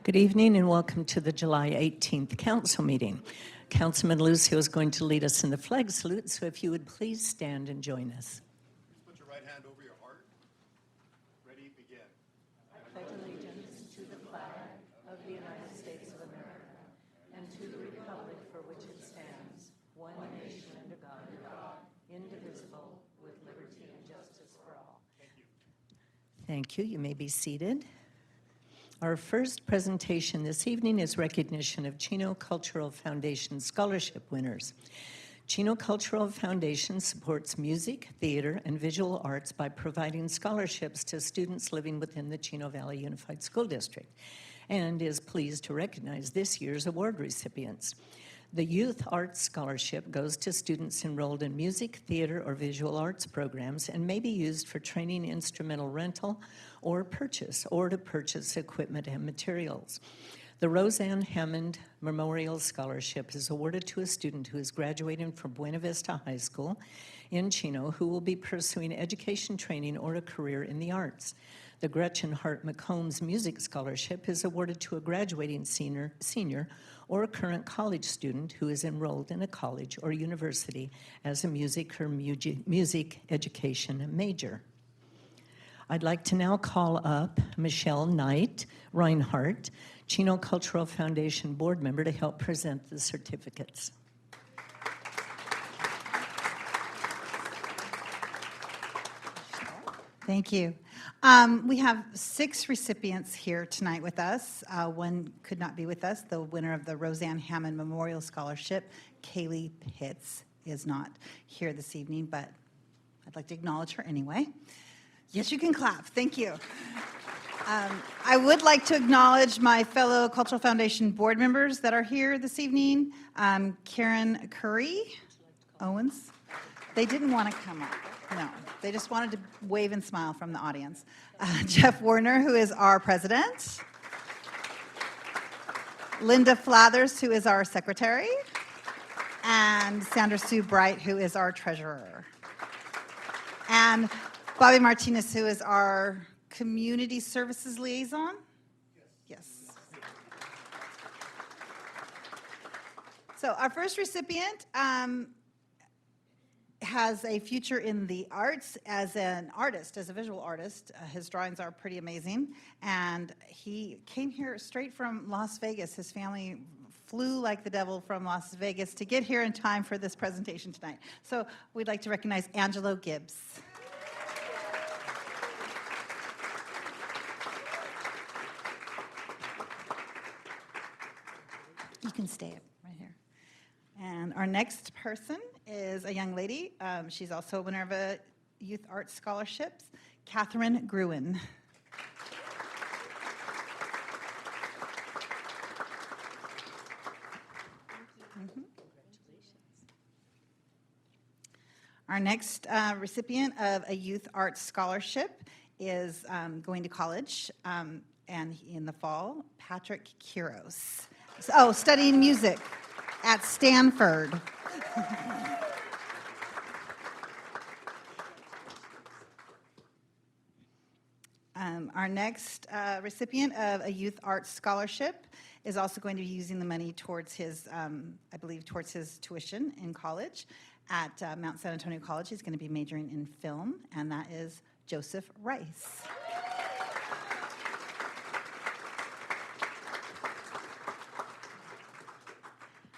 Good evening and welcome to the July 18th council meeting. Councilman Lucio is going to lead us in the flag salute, so if you would please stand and join us. Put your right hand over your heart. Ready, begin. I pledge allegiance to the flag of the United States of America and to the republic for which it stands, one nation under God, indivisible, with liberty and justice for all. Thank you. Thank you. You may be seated. Our first presentation this evening is recognition of Chino Cultural Foundation scholarship winners. Chino Cultural Foundation supports music, theater, and visual arts by providing scholarships to students living within the Chino Valley Unified School District and is pleased to recognize this year's award recipients. The Youth Arts Scholarship goes to students enrolled in music, theater, or visual arts programs and may be used for training, instrumental rental, or to purchase equipment and materials. The Roseanne Hammond Memorial Scholarship is awarded to a student who is graduating from Buena Vista High School in Chino who will be pursuing education, training, or a career in the arts. The Gretchen Hart McCombs Music Scholarship is awarded to a graduating senior or a current college student who is enrolled in a college or university as a music or music education major. I'd like to now call up Michelle Knight Reinhardt, Chino Cultural Foundation board member, to help present the certificates. Thank you. We have 6 recipients here tonight with us. One could not be with us. The winner of the Roseanne Hammond Memorial Scholarship, Kaylee Pitts, is not here this evening, but I'd like to acknowledge her anyway. Yes, you can clap. Thank you. I would like to acknowledge my fellow Cultural Foundation board members that are here this evening. Karen Curry Owens. They didn't want to come up. No, they just wanted to wave and smile from the audience. Jeff Warner, who is our president. Linda Flathers, who is our secretary. And Sandra Sue Bright, who is our treasurer. And Bobby Martinez, who is our community services liaison. Yes. So our first recipient has a future in the arts as an artist, as a visual artist. His drawings are pretty amazing. And he came here straight from Las Vegas. His family flew like the devil from Las Vegas to get here in time for this presentation tonight. So we'd like to recognize Angelo Gibbs. You can stay right here. And our next person is a young lady. She's also a winner of a Youth Arts Scholarships, Catherine Gruen. Our next recipient of a Youth Arts Scholarship is going to college, and in the fall, Patrick Quiros. Oh, studying music at Stanford. Our next recipient of a Youth Arts Scholarship is also going to be using the money towards his, I believe, towards his tuition in college at Mount San Antonio College. He's going to be majoring in film, and that is Joseph Rice.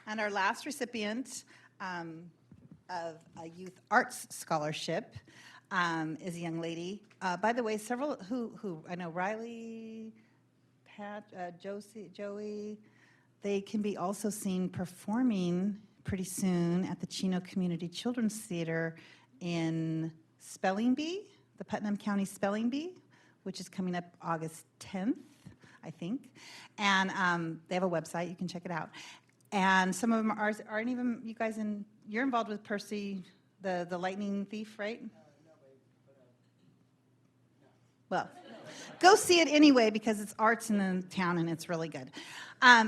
And our last recipient of a Youth Arts Scholarship is a young lady. By the way, several who I know, Riley, Pat, Joey, they can be also seen performing pretty soon at the Chino Community Children's Theater in Spelling Bee, the Putnam County Spelling Bee, which is coming up August 10th, I think. And they have a website, you can check it out. And some of them aren't even, you guys, you're involved with Percy, the lightning thief, right? No. Well, go see it anyway because it's arts in the town and it's really good.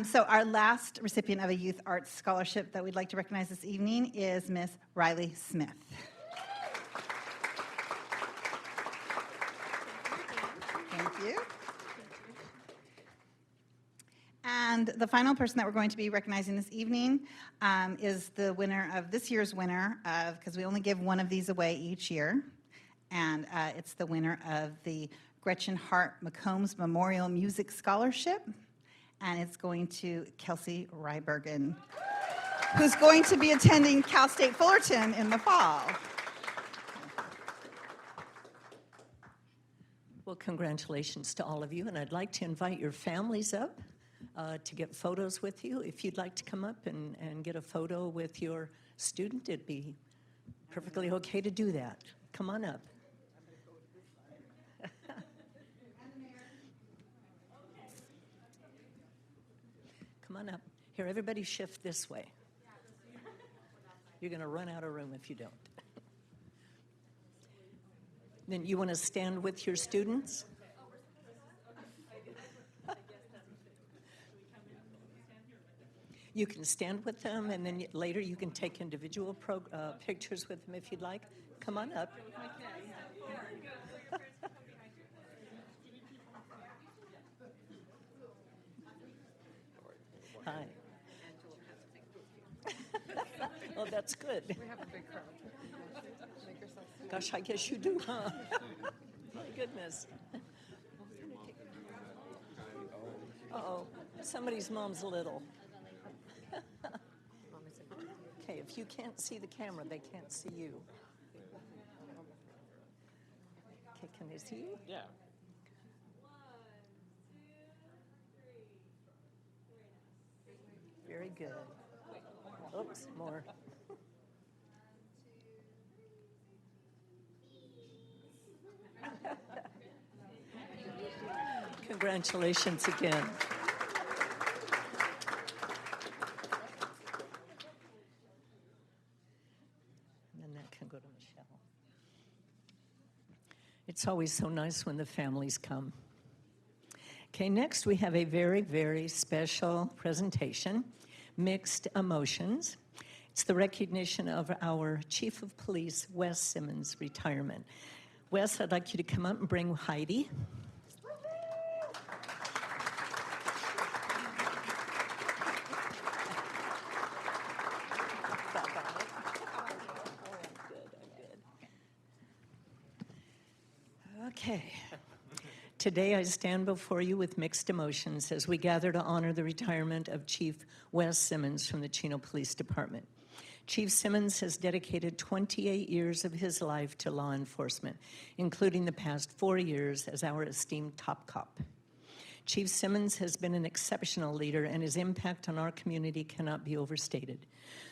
So our last recipient of a Youth Arts Scholarship that we'd like to recognize this evening is Miss Riley Smith. Thank you. And the final person that we're going to be recognizing this evening is the winner of this year's winner of, because we only give one of these away each year, and it's the winner of the Gretchen Hart McCombs Memorial Music Scholarship, and it's going to Kelsey Rybergen, who's going to be attending Cal State Fullerton in the fall. Well, congratulations to all of you, and I'd like to invite your families up to get photos with you. If you'd like to come up and get a photo with your student, it'd be perfectly okay to do that. Come on up. Come on up. Here, everybody shift this way. You're going to run out of room if you don't. Then you want to stand with your students? You can stand with them, and then later you can take individual pictures with them if you'd like. Come on up. Hi. Oh, that's good. We have a big crowd. Make yourself small. Gosh, I guess you do, huh? My goodness. Uh-oh, somebody's mom's little. Okay, if you can't see the camera, they can't see you. Okay, can they see you? Yeah. Very good. Oops, more. Congratulations again. And then that can go to Michelle. It's always so nice when the families come. Okay, next we have a very, very special presentation, Mixed Emotions. It's the recognition of our Chief of Police, Wes Simmons' retirement. Wes, I'd like you to come up and bring Heidi. Okay. Today I stand before you with mixed emotions as we gather to honor the retirement of Chief Wes Simmons from the Chino Police Department. Chief Simmons has dedicated 28 years of his life to law enforcement, including the past 4 years as our esteemed top cop. Chief Simmons has been an exceptional leader, and his impact on our community cannot be overstated.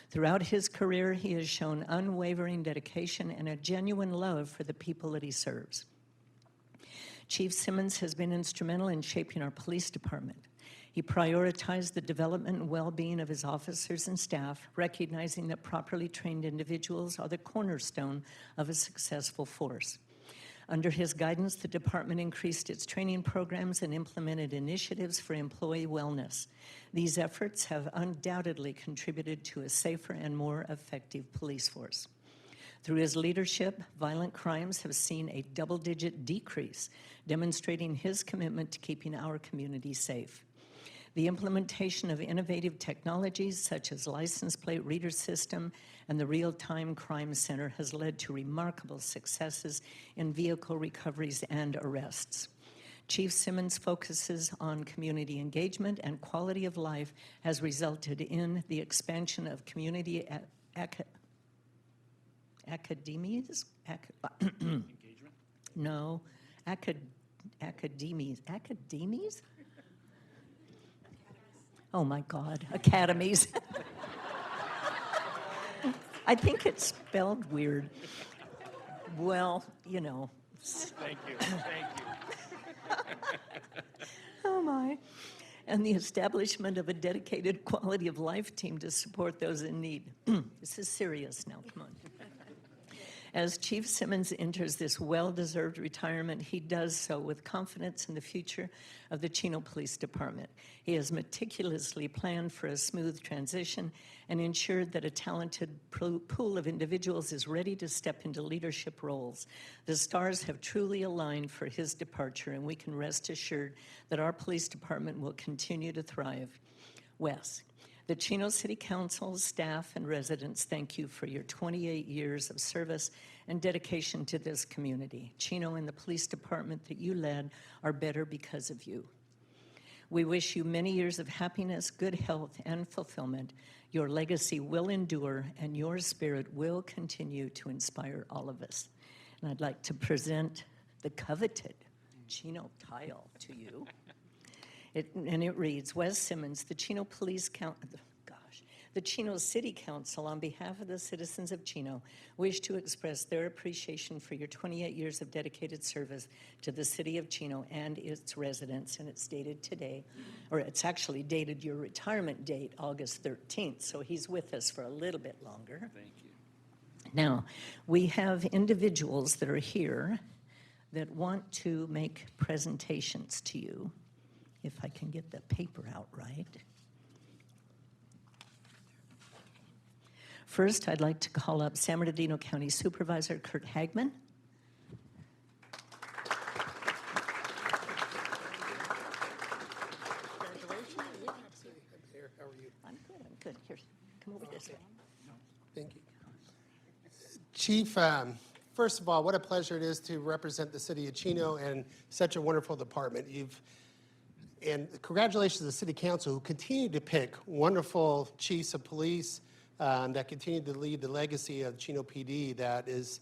Throughout his career, he has shown unwavering dedication and a genuine love for the people that he serves. Chief Simmons has been instrumental in shaping our police department. He prioritized the development and well-being of his officers and staff, recognizing that properly trained individuals are the cornerstone of a successful force. Under his guidance, the department increased its training programs and implemented initiatives for employee wellness. These efforts have undoubtedly contributed to a safer and more effective police force. Through his leadership, violent crimes have seen a double-digit decrease, demonstrating his commitment to keeping our community safe. The implementation of innovative technologies such as license plate reader system and the real-time crime center has led to remarkable successes in vehicle recoveries and arrests. Chief Simmons' focuses on community engagement and quality of life has resulted in the expansion of community academies? Engagement? No, academies. Academies? Oh my God, academies. I think it's spelled weird. Well, you know. Thank you. Thank you. Oh my. And the establishment of a dedicated quality of life team to support those in need. This is serious now, come on. As Chief Simmons enters this well-deserved retirement, he does so with confidence in the future of the Chino Police Department. He has meticulously planned for a smooth transition and ensured that a talented pool of individuals is ready to step into leadership roles. The stars have truly aligned for his departure, and we can rest assured that our police department will continue to thrive. Wes, the Chino City Council, staff, and residents thank you for your 28 years of service and dedication to this community. Chino and the police department that you led are better because of you. We wish you many years of happiness, good health, and fulfillment. Your legacy will endure, and your spirit will continue to inspire all of us. And I'd like to present the coveted Chino tile to you. It reads, Wes Simmons, the Chino the Chino City Council, on behalf of the citizens of Chino, wish to express their appreciation for your 28 years of dedicated service to the City of Chino and its residents. And it's dated today, or it's actually dated your retirement date, August 13th. So he's with us for a little bit longer. Thank you. Now, we have individuals that are here that want to make presentations to you. If I can get the paper out right. First, I'd like to call up San Bernardino County Supervisor Kurt Hagman. Congratulations. Here, how are you? I'm good. Here, come over this way. Thank you. Chief, first of all, what a pleasure it is to represent the city of Chino and such a wonderful department. And congratulations to the City Council, who continue to pick wonderful chiefs of police that continue to lead the legacy of Chino PD that is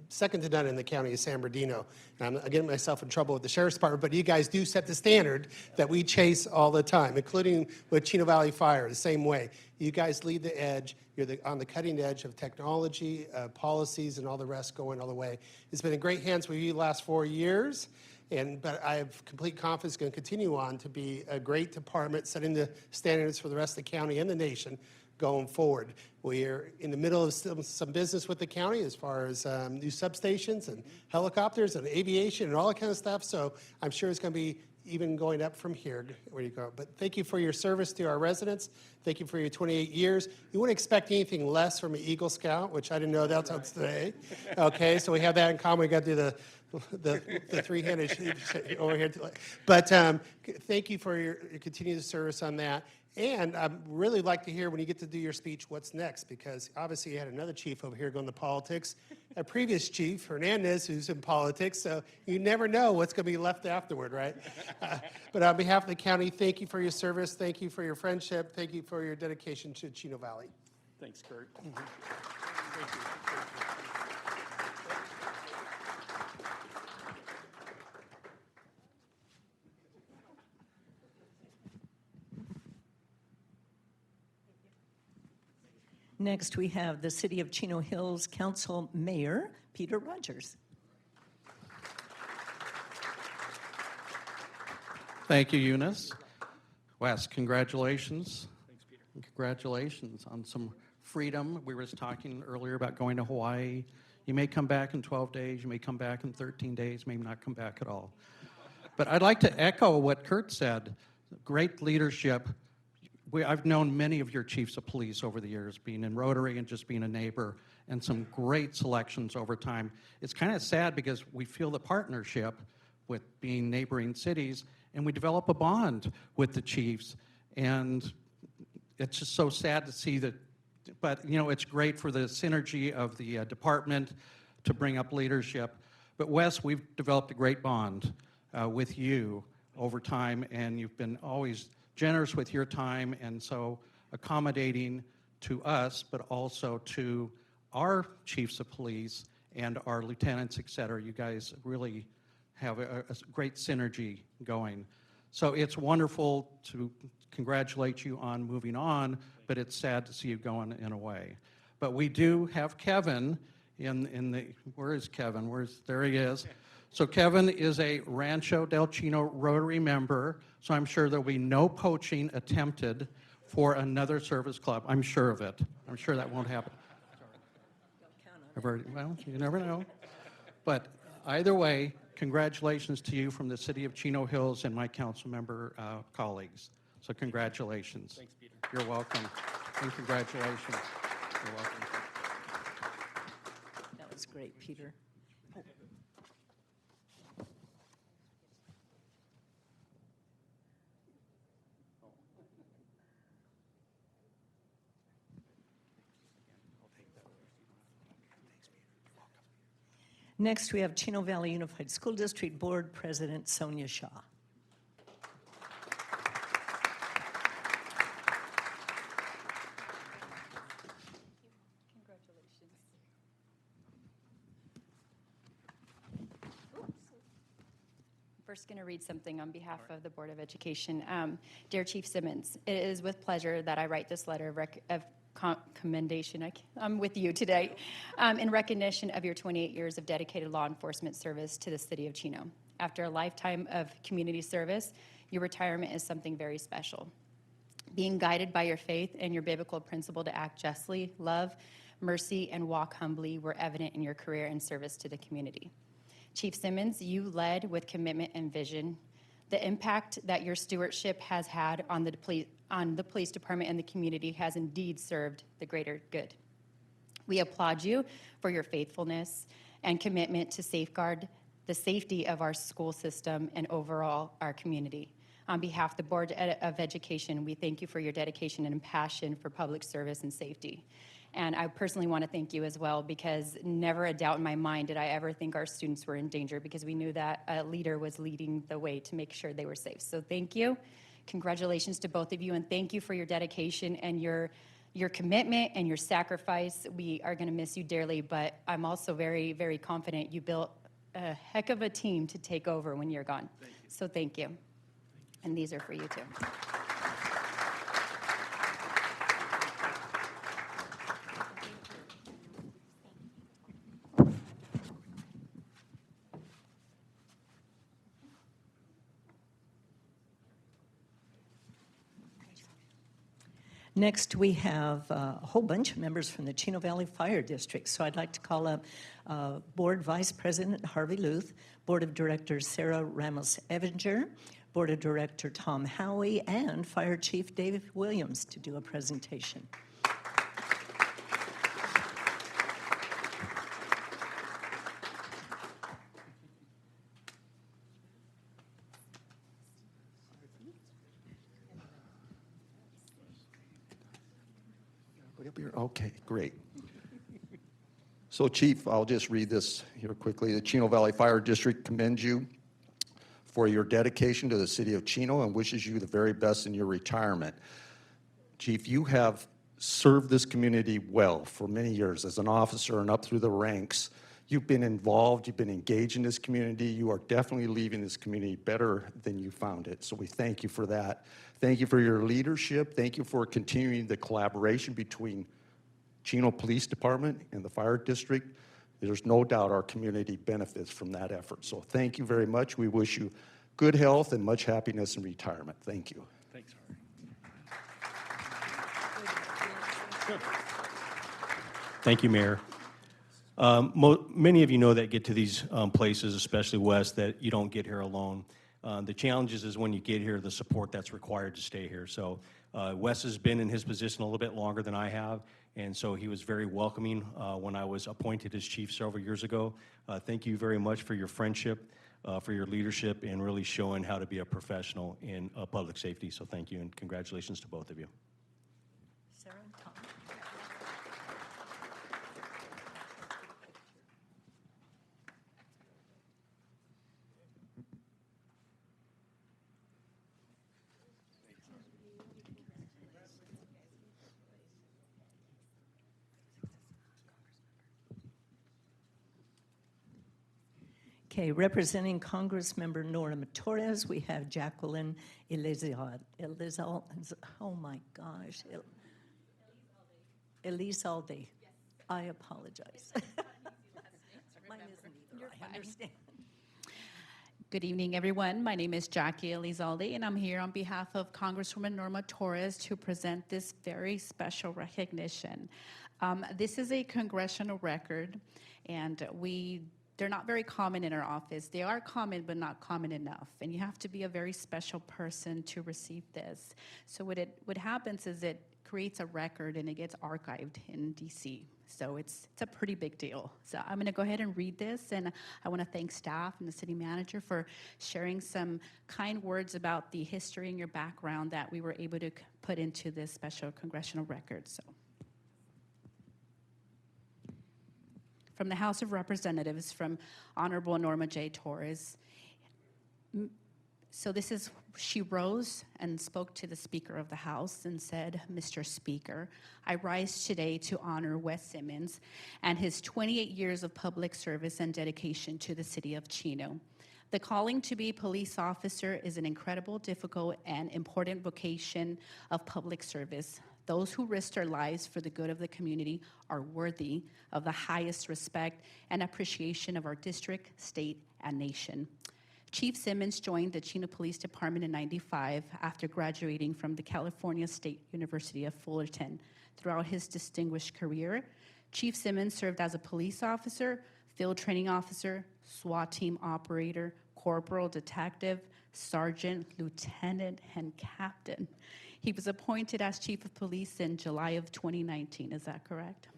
second to none in the county of San Bernardino. And I'm getting myself in trouble with the Sheriff's Department, but you guys do set the standard that we chase all the time, including with Chino Valley Fire, the same way. You guys lead the edge. You're on the cutting edge of technology, policies, and all the rest going all the way. It's been in great hands with you the last 4 years. But I have complete confidence it's going to continue on to be a great department, setting the standards for the rest of the county and the nation going forward. We're in the middle of some business with the county as far as new substations and helicopters and aviation and all that kind of stuff. So I'm sure it's going to be even going up from here where you go. But thank you for your service to our residents. Thank you for your 28 years. You wouldn't expect anything less from an Eagle Scout, which I didn't know that until today. Okay, so we have that in common. We got to do the three-handed over here. But thank you for your continued service on that. And I'd really like to hear when you get to do your speech what's next, because obviously you had another chief over here going to politics, a previous chief, Hernandez, who's in politics, so you never know what's going to be left afterward, right? But on behalf of the county, thank you for your service, thank you for your friendship, thank you for your dedication to Chino Valley. Thanks, Kurt. Mm-hmm. Thank you. Next, we have the City of Chino Hills Council Mayor, Peter Rogers. Thank you, Eunice. Wes, congratulations. Thanks, Peter. Congratulations on some freedom. We were just talking earlier about going to Hawaii. You may come back in 12 days, you may come back in 13 days, may not come back at all. But I'd like to echo what Kurt said. Great leadership. I've known many of your chiefs of police over the years, being in Rotary and just being a neighbor, and some great selections over time. It's kind of sad because we feel the partnership with being neighboring cities, and we develop a bond with the chiefs, and it's just so sad to see that. But you know, it's great for the synergy of the department to bring up leadership. But Wes, we've developed a great bond with you over time, and you've been always generous with your time, and so accommodating to us, but also to our chiefs of police and our lieutenants, et cetera. You guys really have a great synergy going. So it's wonderful to congratulate you on moving on, but it's sad to see you going in a way. But we do have Kevin in the, where is Kevin? There he is. So Kevin is a Rancho del Chino Rotary member, so I'm sure there'll be no poaching attempted for another service club. I'm sure of it. I'm sure that won't happen. Well, you never know. But either way, congratulations to you from the City of Chino Hills and my council member colleagues. So congratulations. Thanks, Peter. You're welcome. And congratulations. You're welcome. That was great, Peter. Next, we have Chino Valley Unified School District Board President Sonia Shaw. First, going to read something on behalf of the Board of Education. Dear Chief Simmons, it is with pleasure that I write this letter of commendation. I'm with you today in recognition of your 28 years of dedicated law enforcement service to the City of Chino. After a lifetime of community service, your retirement is something very special. Being guided by your faith and your biblical principle to act justly, love, mercy, and walk humbly were evident in your career and service to the community. Chief Simmons, you led with commitment and vision. The impact that your stewardship has had on the police department and the community has indeed served the greater good. We applaud you for your faithfulness and commitment to safeguard the safety of our school system and overall our community. On behalf of the Board of Education, we thank you for your dedication and passion for public service and safety. And I personally want to thank you as well, because never a doubt in my mind did I ever think our students were in danger, because we knew that a leader was leading the way to make sure they were safe. So thank you. Congratulations to both of you, and thank you for your dedication and your commitment and your sacrifice. We are going to miss you dearly, but I'm also very, very confident you built a heck of a team to take over when you're gone. So thank you. And these are for you too. Next, we have a whole bunch of members from the Chino Valley Fire District. So I'd like to call up Board Vice President Harvey Luth, Board of Directors Sarah Ramos-Evinger, Board of Director Tom Howie, and Fire Chief Dave Williams to do a presentation. Okay, great. So, Chief, I'll just read this here quickly. The Chino Valley Fire District commends you for your dedication to the City of Chino and wishes you the very best in your retirement. Chief, you have served this community well for many years as an officer and up through the ranks. You've been involved, you've been engaged in this community. You are definitely leaving this community better than you found it. So we thank you for that. Thank you for your leadership. Thank you for continuing the collaboration between Chino Police Department and the Fire District. There's no doubt our community benefits from that effort. So thank you very much. We wish you good health and much happiness in retirement. Thank you. Thanks, Harvey. Thank you, Mayor. Many of you know that get to these places, especially West, that you don't get here alone. The challenges is when you get here, the support that's required to stay here. So Wes has been in his position a little bit longer than I have, and so he was very welcoming when I was appointed as chief several years ago. Thank you very much for your friendship, for your leadership, and really showing how to be a professional in public safety. So thank you, and congratulations to both of you. Sarah and Tom. Okay, representing Congressmember Norma Torres, we have Jacqueline Elizalde. Oh my gosh. Elizalde. I apologize. Mine isn't either, I understand. Good evening, everyone. My name is Jackie Elizalde, and I'm here on behalf of Congresswoman Norma Torres to present this very special recognition. This is a congressional record, and they're not very common in our office. They are common, but not common enough. And you have to be a very special person to receive this. So what happens is it creates a record and it gets archived in DC. So it's a pretty big deal. So I'm going to go ahead and read this, and I want to thank staff and the city manager for sharing some kind words about the history and your background that we were able to put into this special congressional record. So. From the House of Representatives, from Honorable Norma J. Torres. So she rose and spoke to the Speaker of the House and said, "Mr. Speaker, I rise today to honor Wes Simmons and his 28 years of public service and dedication to the city of Chino. The calling to be a police officer is an incredible, difficult, and important vocation of public service. Those who risk their lives for the good of the community are worthy of the highest respect and appreciation of our district, state, and nation." Chief Simmons joined the Chino Police Department in '95 after graduating from the California State University of Fullerton. Throughout his distinguished career, Chief Simmons served as a police officer, field training officer, SWAT team operator, corporal, detective, sergeant, lieutenant, and captain. He was appointed as Chief of Police in July of 2019, is that correct?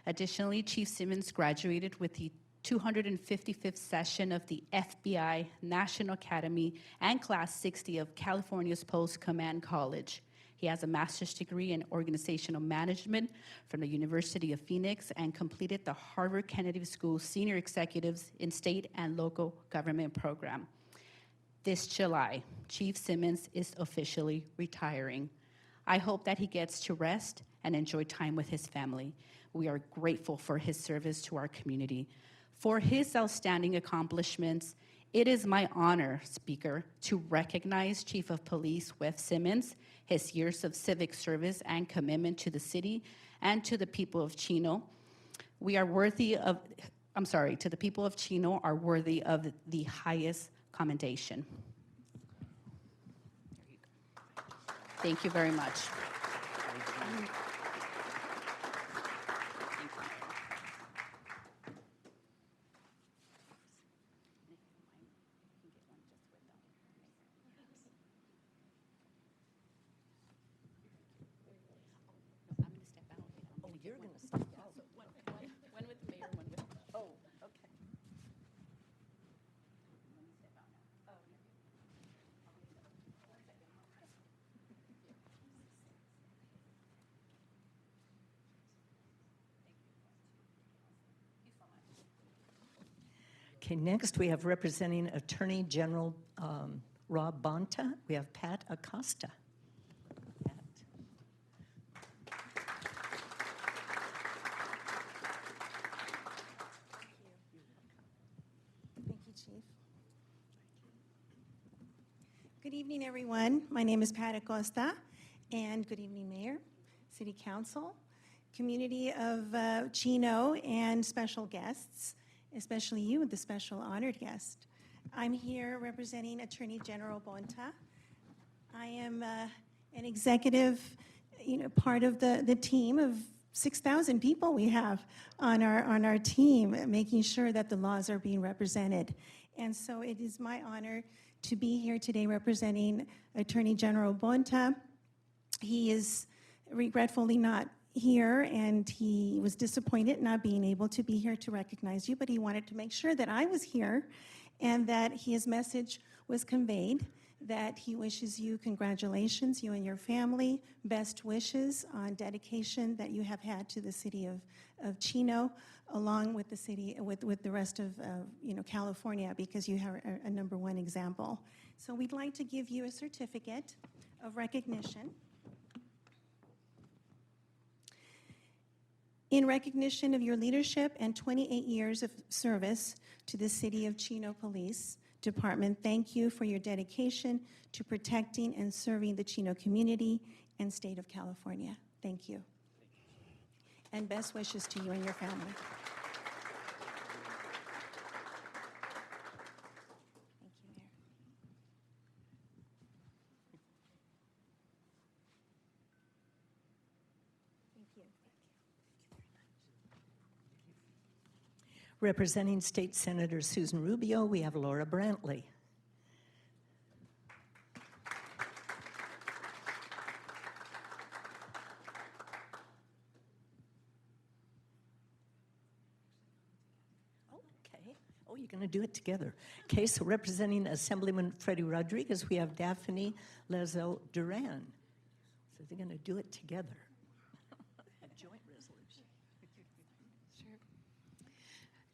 Additionally, Chief Simmons graduated with the 255th session of the FBI National Academy and Class 60 of California's Post Command College. He has a master's degree in organizational management from the University of Phoenix and completed the Harvard Kennedy School Senior Executives in State and Local Government Program. This July, Chief Simmons is officially retiring. I hope that he gets to rest and enjoy time with his family. We are grateful for his service to our community. For his outstanding accomplishments, it is my honor, Speaker, to recognize Chief of Police Wes Simmons, his years of civic service and commitment to the city and to the people of Chino. To the people of Chino are worthy of the highest commendation. Thank you very much. Oh, you're going to step out. One with the mayor, one with... Oh, okay. Okay, next we have representing Attorney General Rob Bonta. We have Pat Acosta. Pat. Thank you, Chief. Good evening, everyone. My name is Pat Acosta, and good evening, Mayor, City Council, community of Chino, and special guests, especially you, the special honored guest. I'm here representing Attorney General Bonta. I am an executive, part of the team of 6,000 people we have on our team, making sure that the laws are being represented. And so it is my honor to be here today representing Attorney General Bonta. He is regretfully not here, and he was disappointed not being able to be here to recognize you, but he wanted to make sure that I was here and that his message was conveyed, that he wishes you congratulations, you and your family, best wishes on dedication that you have had to the city of Chino, along with the city, with the rest of California, because you have a number one example. So we'd like to give you a certificate of recognition. In recognition of your leadership and 28 years of service to the City of Chino Police Department, thank you for your dedication to protecting and serving the Chino community and state of California. Thank you. And best wishes to you and your family. Thank you, Mayor. Thank you. Representing State Senator Susan Rubio, we have Laura Brantley. Okay. Oh, you're going to do it together. Okay, so representing Assemblyman Freddie Rodriguez, we have Daphne Lezo Duran. So they're going to do it together. A joint resolution.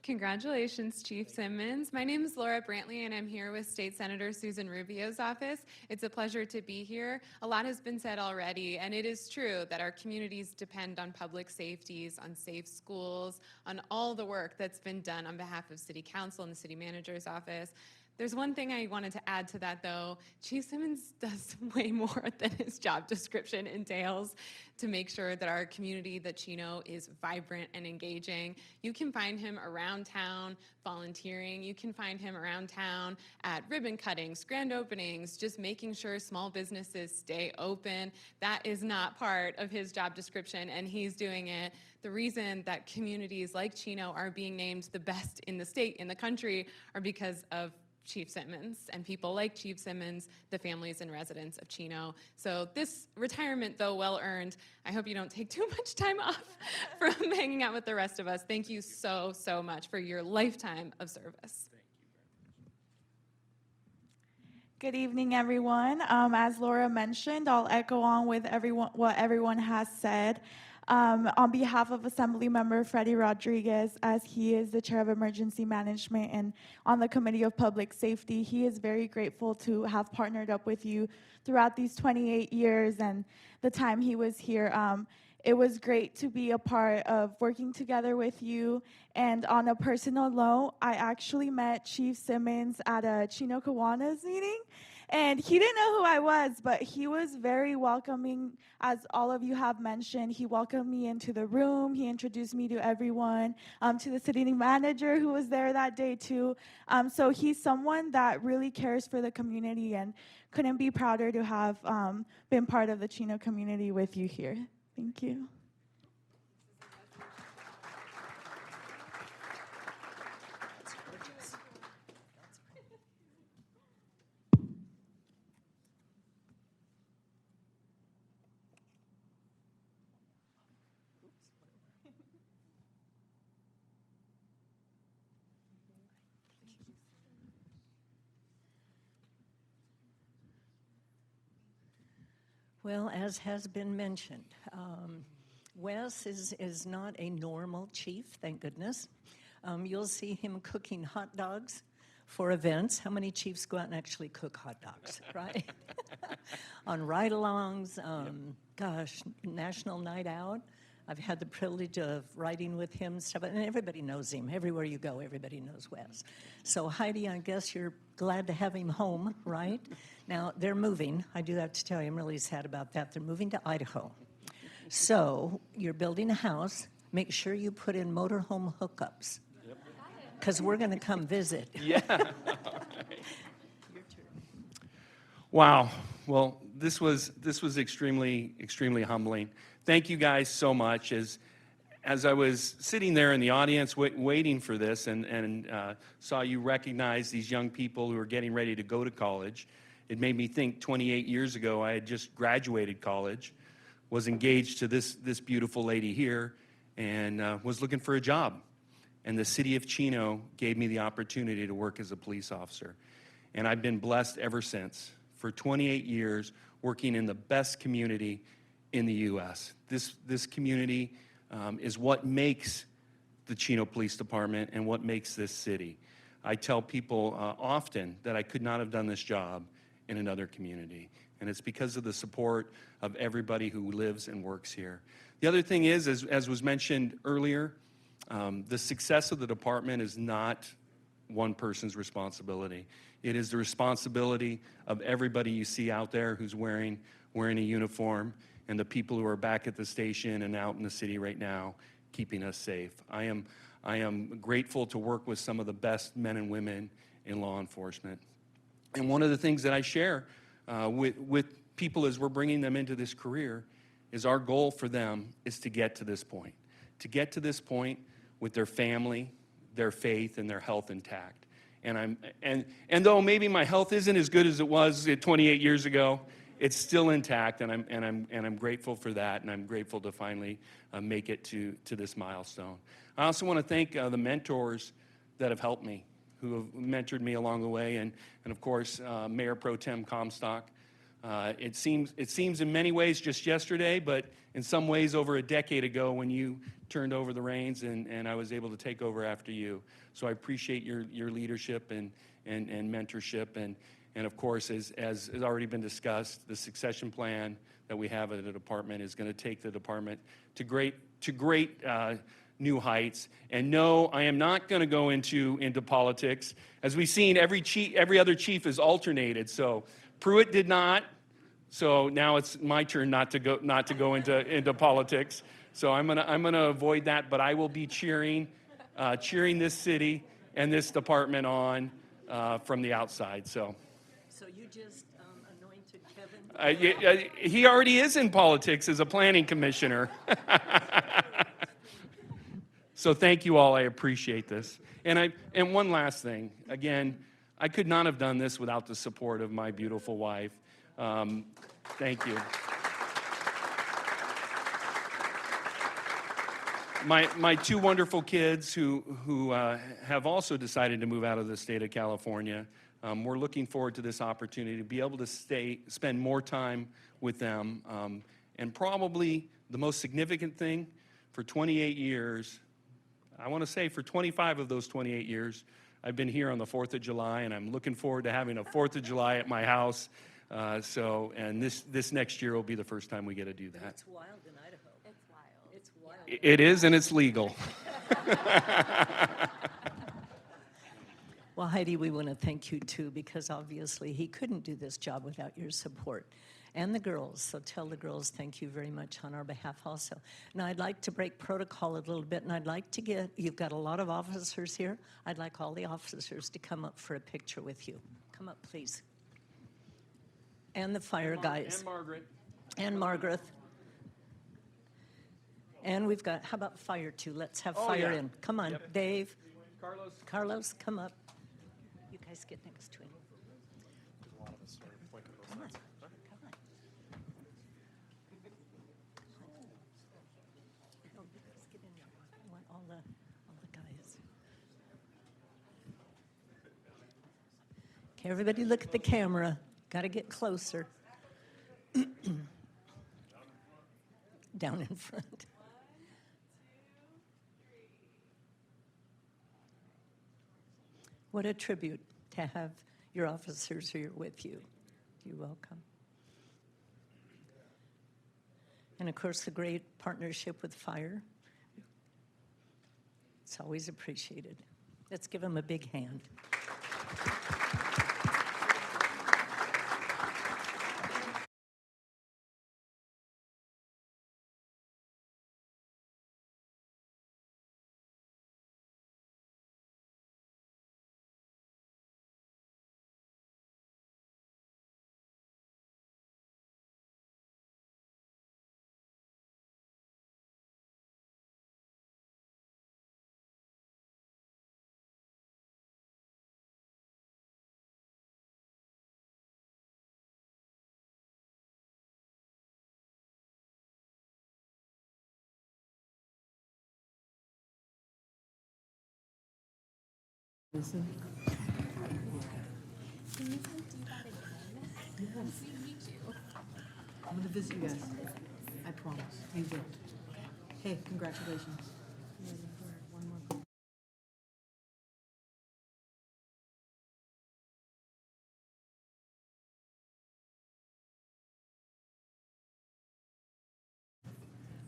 Congratulations, Chief Simmons. My name is Laura Brantley, and I'm here with State Senator Susan Rubio's office. It's a pleasure to be here. A lot has been said already, and it is true that our communities depend on public safeties, on safe schools, on all the work that's been done on behalf of City Council and the City Manager's office. There's one thing I wanted to add to that, though. Chief Simmons does way more than his job description entails to make sure that our community, the Chino, is vibrant and engaging. You can find him around town volunteering. You can find him around town at ribbon cuttings, grand openings, just making sure small businesses stay open. That is not part of his job description, and he's doing it. The reason that communities like Chino are being named the best in the state, in the country, are because of Chief Simmons and people like Chief Simmons, the families and residents of Chino. So this retirement, though well earned, I hope you don't take too much time off from hanging out with the rest of us. Thank you so, so much for your lifetime of service. Good evening, everyone. As Laura mentioned, I'll echo on with what everyone has said. On behalf of Assemblymember Freddie Rodriguez, as he is the Chair of Emergency Management and on the Committee of Public Safety, he is very grateful to have partnered up with you throughout these 28 years and the time he was here. It was great to be a part of working together with you. And on a personal note, I actually met Chief Simmons at a Chino Kiwanis meeting. And he didn't know who I was, but he was very welcoming, as all of you have mentioned. He welcomed me into the room. He introduced me to everyone, to the city manager who was there that day too. So he's someone that really cares for the community, and couldn't be prouder to have been part of the Chino community with you here. Thank you. Well, as has been mentioned, Wes is not a normal chief, thank goodness. You'll see him cooking hot dogs for events. How many chiefs go out and actually cook hot dogs, right? On ride-alongs, gosh, National Night Out. I've had the privilege of riding with him, stuff, and everybody knows him. Everywhere you go, everybody knows Wes. So Heidi, I guess you're glad to have him home, right? Now, they're moving. I do have to tell you, I'm really sad about that. They're moving to Idaho. So you're building a house. Make sure you put in motorhome hookups, because we're going to come visit. Yeah. Wow. Well, this was extremely humbling. Thank you guys so much. As I was sitting there in the audience waiting for this and saw you recognize these young people who are getting ready to go to college, it made me think 28 years ago I had just graduated college, was engaged to this beautiful lady here, and was looking for a job. And the City of Chino gave me the opportunity to work as a police officer. And I've been blessed ever since. For 28 years, working in the best community in the U.S. This community is what makes the Chino Police Department and what makes this city. I tell people often that I could not have done this job in another community. And it's because of the support of everybody who lives and works here. The other thing is, as was mentioned earlier, the success of the department is not one person's responsibility. It is the responsibility of everybody you see out there who's wearing a uniform, and the people who are back at the station and out in the city right now, keeping us safe. I am grateful to work with some of the best men and women in law enforcement. And one of the things that I share with people as we're bringing them into this career is our goal for them is to get to this point. To get to this point with their family, their faith and their health intact. And though maybe my health isn't as good as it was 28 years ago, it's still intact, and I'm grateful for that, and I'm grateful to finally make it to this milestone. I also want to thank the mentors that have helped me, who have mentored me along the way, and of course, Mayor Pro Tem Comstock. It seems in many ways just yesterday, but in some ways over a decade ago when you turned over the reins and I was able to take over after you. So I appreciate your leadership and mentorship. And of course, as has already been discussed, the succession plan that we have at the department is going to take the department to great new heights. And no, I am not going to go into politics. As we've seen, every other chief is alternated. So Pruitt did not. So now it's my turn not to go into politics. So I'm gonna avoid that. But I will be cheering this city and this department on from the outside. So you just anointed Kevin? He already is in politics as a planning commissioner. So thank you all. I appreciate this. And one last thing. Again, I could not have done this without the support of my beautiful wife. Thank you. My two wonderful kids who have also decided to move out of the state of California. We're looking forward to this opportunity to be able to spend more time with them. And probably the most significant thing, for 28 years, I want to say for 25 of those 28 years, I've been here on the 4th of July, and I'm looking forward to having a 4th of July at my house. And this next year will be the first time we get to do that. It's wild in Idaho. It's wild. It's wild. It is, and it's legal. Well, Heidi, we want to thank you too, because obviously he couldn't do this job without your support. And the girls, so tell the girls thank you very much on our behalf also. Now I'd like to break protocol a little bit, and I'd like to you've got a lot of officers here. I'd like all the officers to come up for a picture with you. Come up, please. And the fire guys. And Margaret. And Margaret. And we've got, how about fire too? Let's have fire in. Come on, Yep. Dave. Carlos, come up. You guys get next to him. Come on. Come on. No, you guys get in there. I want all the guys. Okay, everybody look at the camera. Got to get closer. Down in front. What a tribute to have your officers here with you. You're welcome. And of course, the great partnership with fire. It's always appreciated. Let's give them a big hand. I'm gonna visit you guys. I promise. You will. Hey, congratulations. One more.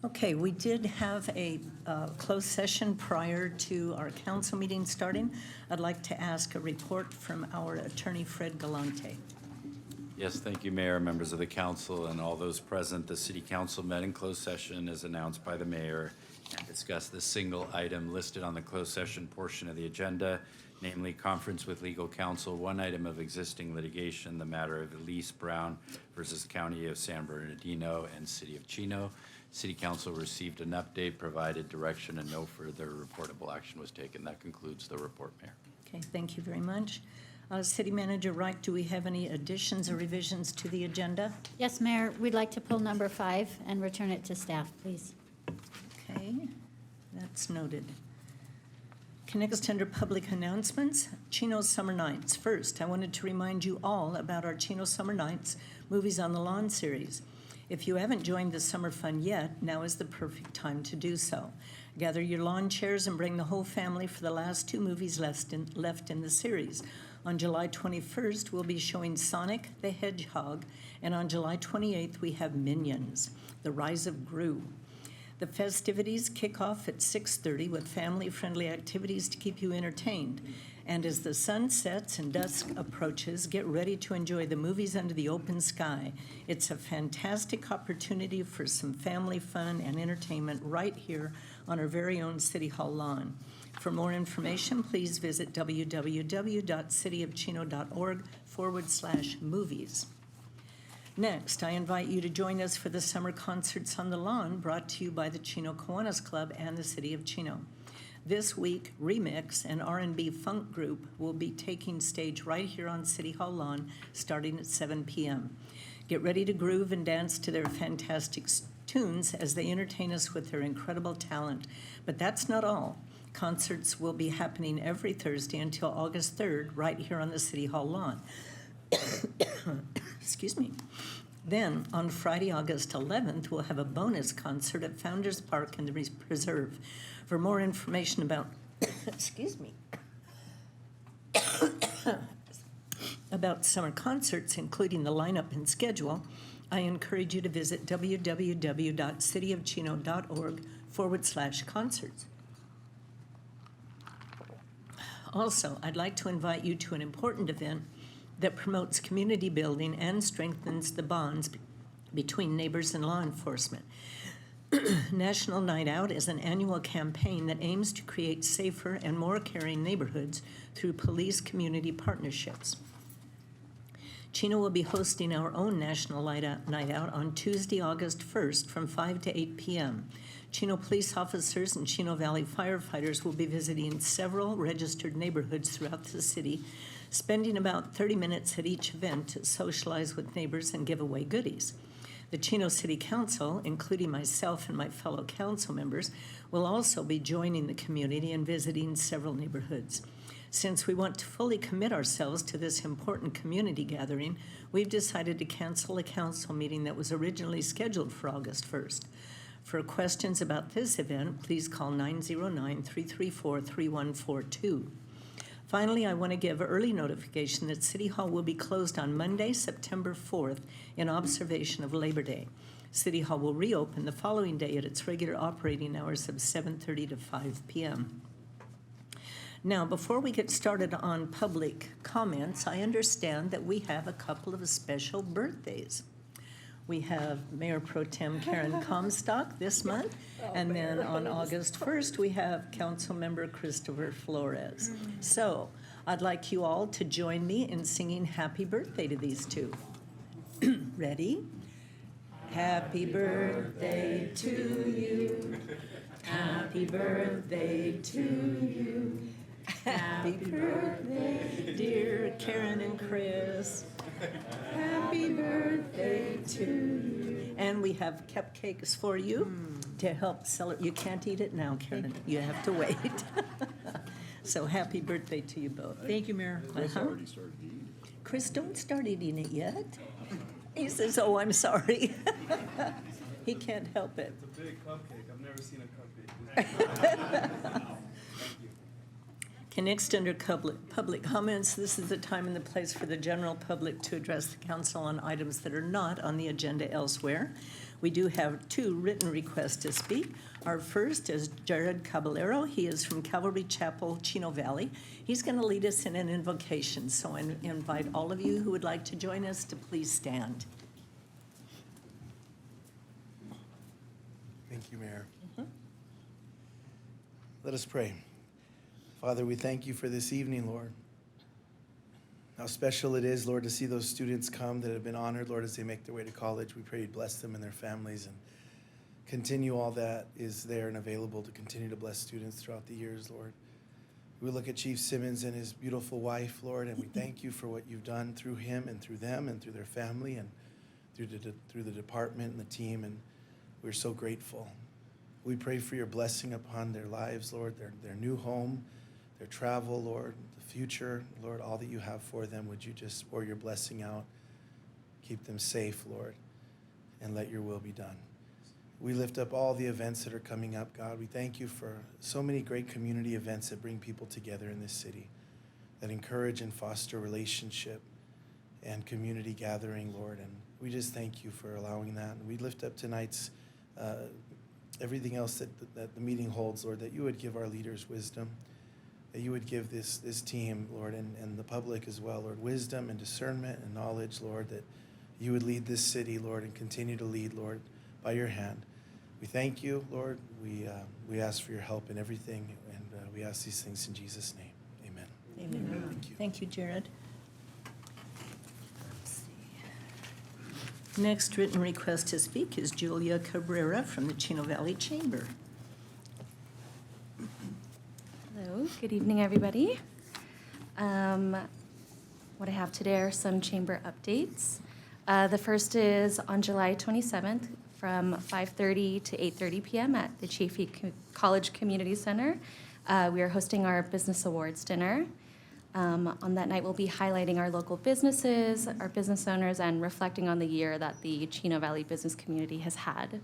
Okay, we did have a closed session prior to our council meeting starting. I'd like to ask a report from our attorney, Fred Galante. Yes, thank you, Mayor, members of the council, and all those present. The city council met in closed session as announced by the mayor and discussed the single item listed on the closed session portion of the agenda, namely conference with legal counsel, one item of existing litigation, the matter of Elise Brown versus County of San Bernardino and City of Chino, City Council received an update, provided direction, and no further reportable action was taken. That concludes the report, Mayor. Okay, thank you very much. City Manager Wright, do we have any additions or revisions to the agenda? Yes, Mayor, we'd like to pull number 5 and return it to staff, please. Okay, that's noted. Next, under public announcements, Chino Summer Nights. First, I wanted to remind you all about our Chino Summer Nights Movies on the Lawn series. If you haven't joined the summer fun yet, now is the perfect time to do so. Gather your lawn chairs and bring the whole family for the last 2 movies left in the series. On July 21st, we'll be showing Sonic the Hedgehog, and on July 28th, we have Minions, The Rise of Gru. The festivities kick off at 6:30 with family-friendly activities to keep you entertained. And as the sun sets and dusk approaches, get ready to enjoy the movies under the open sky. It's a fantastic opportunity for some family fun and entertainment right here on our very own City Hall lawn. For more information, please visit www.cityofchino.org/movies. Next, I invite you to join us for the Summer Concerts on the Lawn, brought to you by the Chino Kiwanis Club and the City of Chino. This week, Remix, an R&B funk group, will be taking stage right here on City Hall lawn, starting at 7 p.m. Get ready to groove and dance to their fantastic tunes as they entertain us with their incredible talent. But that's not all. Concerts will be happening every Thursday until August 3rd, right here on the City Hall lawn. Excuse me. Then, on Friday, August 11th, we'll have a bonus concert at Founders Park in the Preserve. For more information about, excuse me, about summer concerts, including the lineup and schedule, I encourage you to visit www.cityofchino.org/concerts. Also, I'd like to invite you to an important event that promotes community building and strengthens the bonds between neighbors and law enforcement. National Night Out is an annual campaign that aims to create safer and more caring neighborhoods through police-community partnerships. Chino will be hosting our own National Night Out on Tuesday, August 1st from 5 to 8 p.m. Chino police officers and Chino Valley firefighters will be visiting several registered neighborhoods throughout the city, spending about 30 minutes at each event to socialize with neighbors and give away goodies. The Chino City Council, including myself and my fellow council members, will also be joining the community and visiting several neighborhoods. Since we want to fully commit ourselves to this important community gathering, we've decided to cancel a council meeting that was originally scheduled for August 1st. For questions about this event, please call 909-334-3142. Finally, I want to give early notification that City Hall will be closed on Monday, September 4th, in observation of Labor Day. City Hall will reopen the following day at its regular operating hours of 7:30 to 5 p.m. Now, before we get started on public comments, I understand that we have a couple of special birthdays. We have Mayor Pro Tem Karen Comstock this month, and then on August 1st, we have Council Member Christopher Flores. So I'd like you all to join me in singing happy birthday to these two. Ready? Happy birthday to you. Happy birthday to you. Happy birthday, dear Karen and Chris. Happy birthday to you. And we have cupcakes for you to help celebrate. You can't eat it now, Karen. You have to wait. So happy birthday to you both. Thank you, Mayor. Chris already started eating. Chris, don't start eating it yet. He says, oh, I'm sorry. He can't help it. It's a big cupcake. I've never seen a cupcake. Okay, next under public comments, this is the time and the place for the general public to address the council on items that are not on the agenda elsewhere. We do have 2 written requests to speak. Our first is Jared Caballero. He is from Calvary Chapel, Chino Valley. He's going to lead us in an invocation, so I invite all of you who would like to join us to please stand. Thank you, Mayor. Let us pray. Father, we thank you for this evening, Lord. How special it is, Lord, to see those students come that have been honored, Lord, as they make their way to college. We pray you bless them and their families. And continue all that is there and available to continue to bless students throughout the years, Lord. We look at Chief Simmons and his beautiful wife, Lord, and we thank you for what you've done through him and through them and through their family and through the department and the team, and we're so grateful. We pray for your blessing upon their lives, Lord, their new home, their travel, Lord, the future, Lord, all that you have for them. Would you just pour your blessing out, keep them safe, Lord, and let your will be done. We lift up all the events that are coming up, God. We thank you for so many great community events that bring people together in this city, that encourage and foster relationship and community gathering, Lord. And we just thank you for allowing that. And we lift up tonight's everything else that the meeting holds, Lord, that you would give our leaders wisdom, that you would give this team, Lord, and the public as well, Lord, wisdom and discernment and knowledge, Lord, that you would lead this city, Lord, and continue to lead, Lord, by your hand. We thank you, Lord. We ask for your help in everything, and we ask these things in Jesus' name. Amen. Amen. Thank you. Thank you, Jared. Next written request to speak is Julia Cabrera from the Chino Valley Chamber. Hello, good evening, everybody. What I have today are some chamber updates. The first is on July 27th from 5:30 to 8:30 p.m. at the Chaffee College Community Center. We are hosting our Business Awards dinner. On that night, we'll be highlighting our local businesses, our business owners, and reflecting on the year that the Chino Valley business community has had.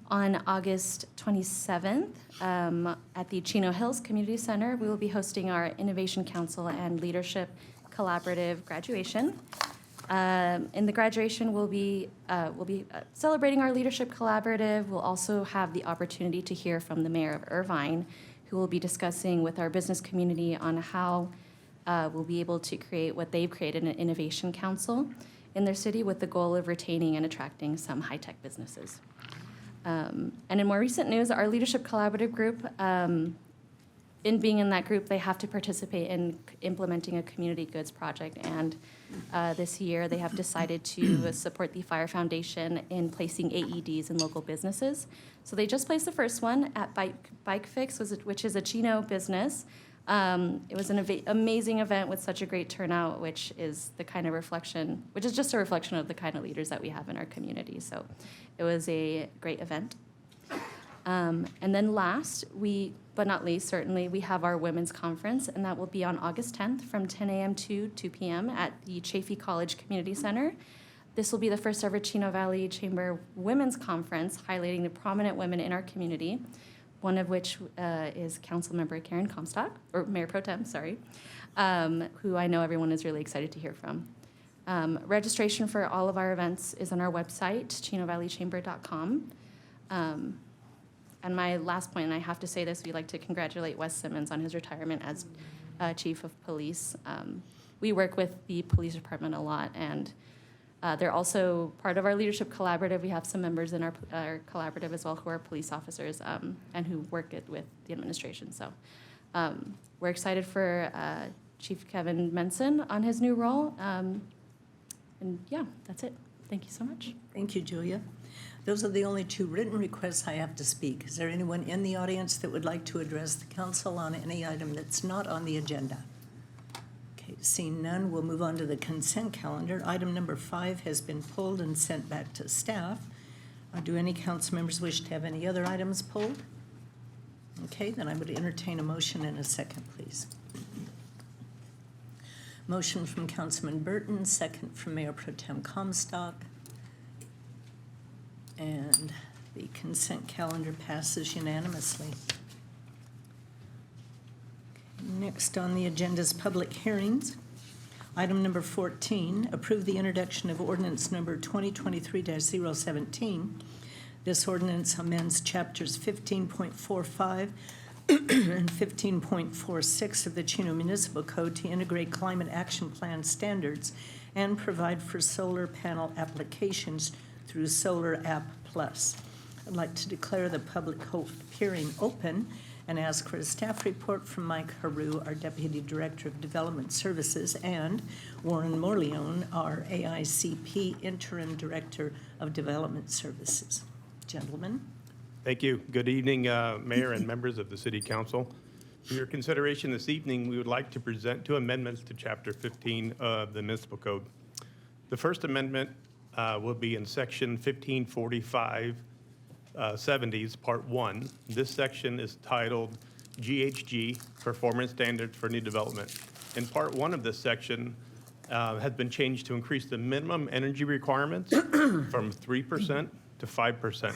On August 27th, at the Chino Hills Community Center, we will be hosting our Innovation Council and Leadership Collaborative graduation. In the graduation, we'll be celebrating our Leadership Collaborative. We'll also have the opportunity to hear from the Mayor of Irvine, who will be discussing with our business community on how we'll be able to create what they've created, an Innovation Council in their city with the goal of retaining and attracting some high-tech businesses. And in more recent news, our Leadership Collaborative group, in being in that group, they have to participate in implementing a community goods project. And this year, they have decided to support the Fire Foundation in placing AEDs in local businesses. So they just placed the first one at Bike Fix, which is a Chino business. It was an amazing event with such a great turnout, which is just a reflection of the kind of leaders that we have in our community. So it was a great event. And then last, but not least, certainly, we have our women's conference, and that will be on August 10th from 10 a.m. to 2 p.m. at the Chaffee College Community Center. This will be the first ever Chino Valley Chamber Women's Conference, highlighting the prominent women in our community, one of which is Councilmember Karen Comstock, or Mayor Pro Tem, sorry, who I know everyone is really excited to hear from. Registration for all of our events is on our website, chinovalleychamber.com. And my last point, and I have to say this, we'd like to congratulate Wes Simmons on his retirement as Chief of Police. We work with the police department a lot, and they're also part of our Leadership Collaborative. We have some members in our collaborative as well who are police officers and who work with the administration. So we're excited for Chief Kevin Menson on his new role. And yeah, that's it. Thank you so much. Thank you, Julia. Those are the only two written requests I have to speak. Is there anyone in the audience that would like to address the council on any item that's not on the agenda? Okay, seeing none, we'll move on to the consent calendar. Item number 5 has been pulled and sent back to staff. Do any council members wish to have any other items pulled? Okay, then I would entertain a motion in a second, please. Motion from Councilman Burton, second from Mayor Pro Tem Comstock. And the consent calendar passes unanimously. Next on the agenda is public hearings. Item number 14, approve the introduction of ordinance number 2023-017. This ordinance amends chapters 15.45 and 15.46 of the Chino Municipal Code to integrate climate action plan standards and provide for solar panel applications through Solar App Plus. I'd like to declare the public hearing open and ask for a staff report from Mike Haru, our Deputy Director of Development Services, and Warren Morleone, our AICP Interim Director of Development Services. Gentlemen. Thank you. Good evening, Mayor and members of the City Council. For your consideration this evening, we would like to present two amendments to Chapter 15 of the Municipal Code. The first amendment will be in Section 1545 70s, Part 1. This section is titled GHG, Performance Standards for New Development. In Part 1 of this section has been changed to increase the minimum energy requirements from 3% to 5%.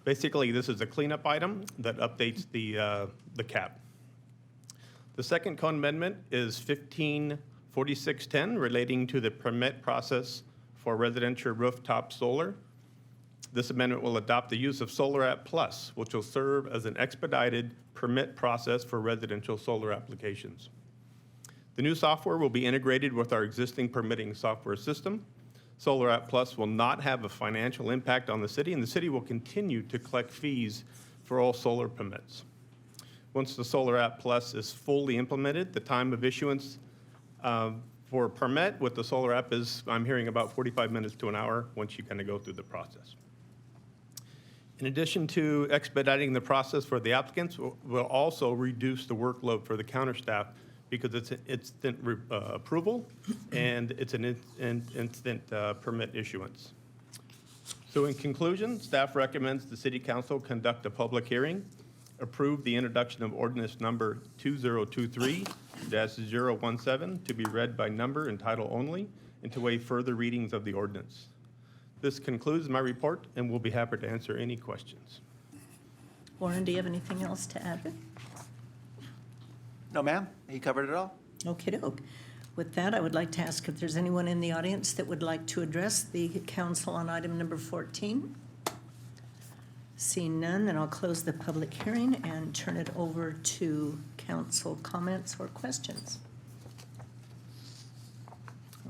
Basically, this is a cleanup item that updates the cap. The second code amendment is 154610, relating to the permit process for residential rooftop solar. This amendment will adopt the use of Solar App Plus, which will serve as an expedited permit process for residential solar applications. The new software will be integrated with our existing permitting software system. Solar App Plus will not have a financial impact on the city, and the city will continue to collect fees for all solar permits. Once the Solar App Plus is fully implemented, the time of issuance for a permit with the Solar App is, I'm hearing, about 45 minutes to an hour once you kind of go through the process. In addition to expediting the process for the applicants, we'll also reduce the workload for the counter staff because it's an instant approval and it's an instant permit issuance. So in conclusion, staff recommends the City Council conduct a public hearing, approve the introduction of ordinance number 2023-017 to be read by number and title only, and to waive further readings of the ordinance. This concludes my report, and we'll be happy to answer any questions. Warren, do you have anything else to add? No, ma'am. You covered it all. Okey-doke. With that, I would like to ask if there's anyone in the audience that would like to address the council on item number 14. Seeing none, then I'll close the public hearing and turn it over to council comments or questions.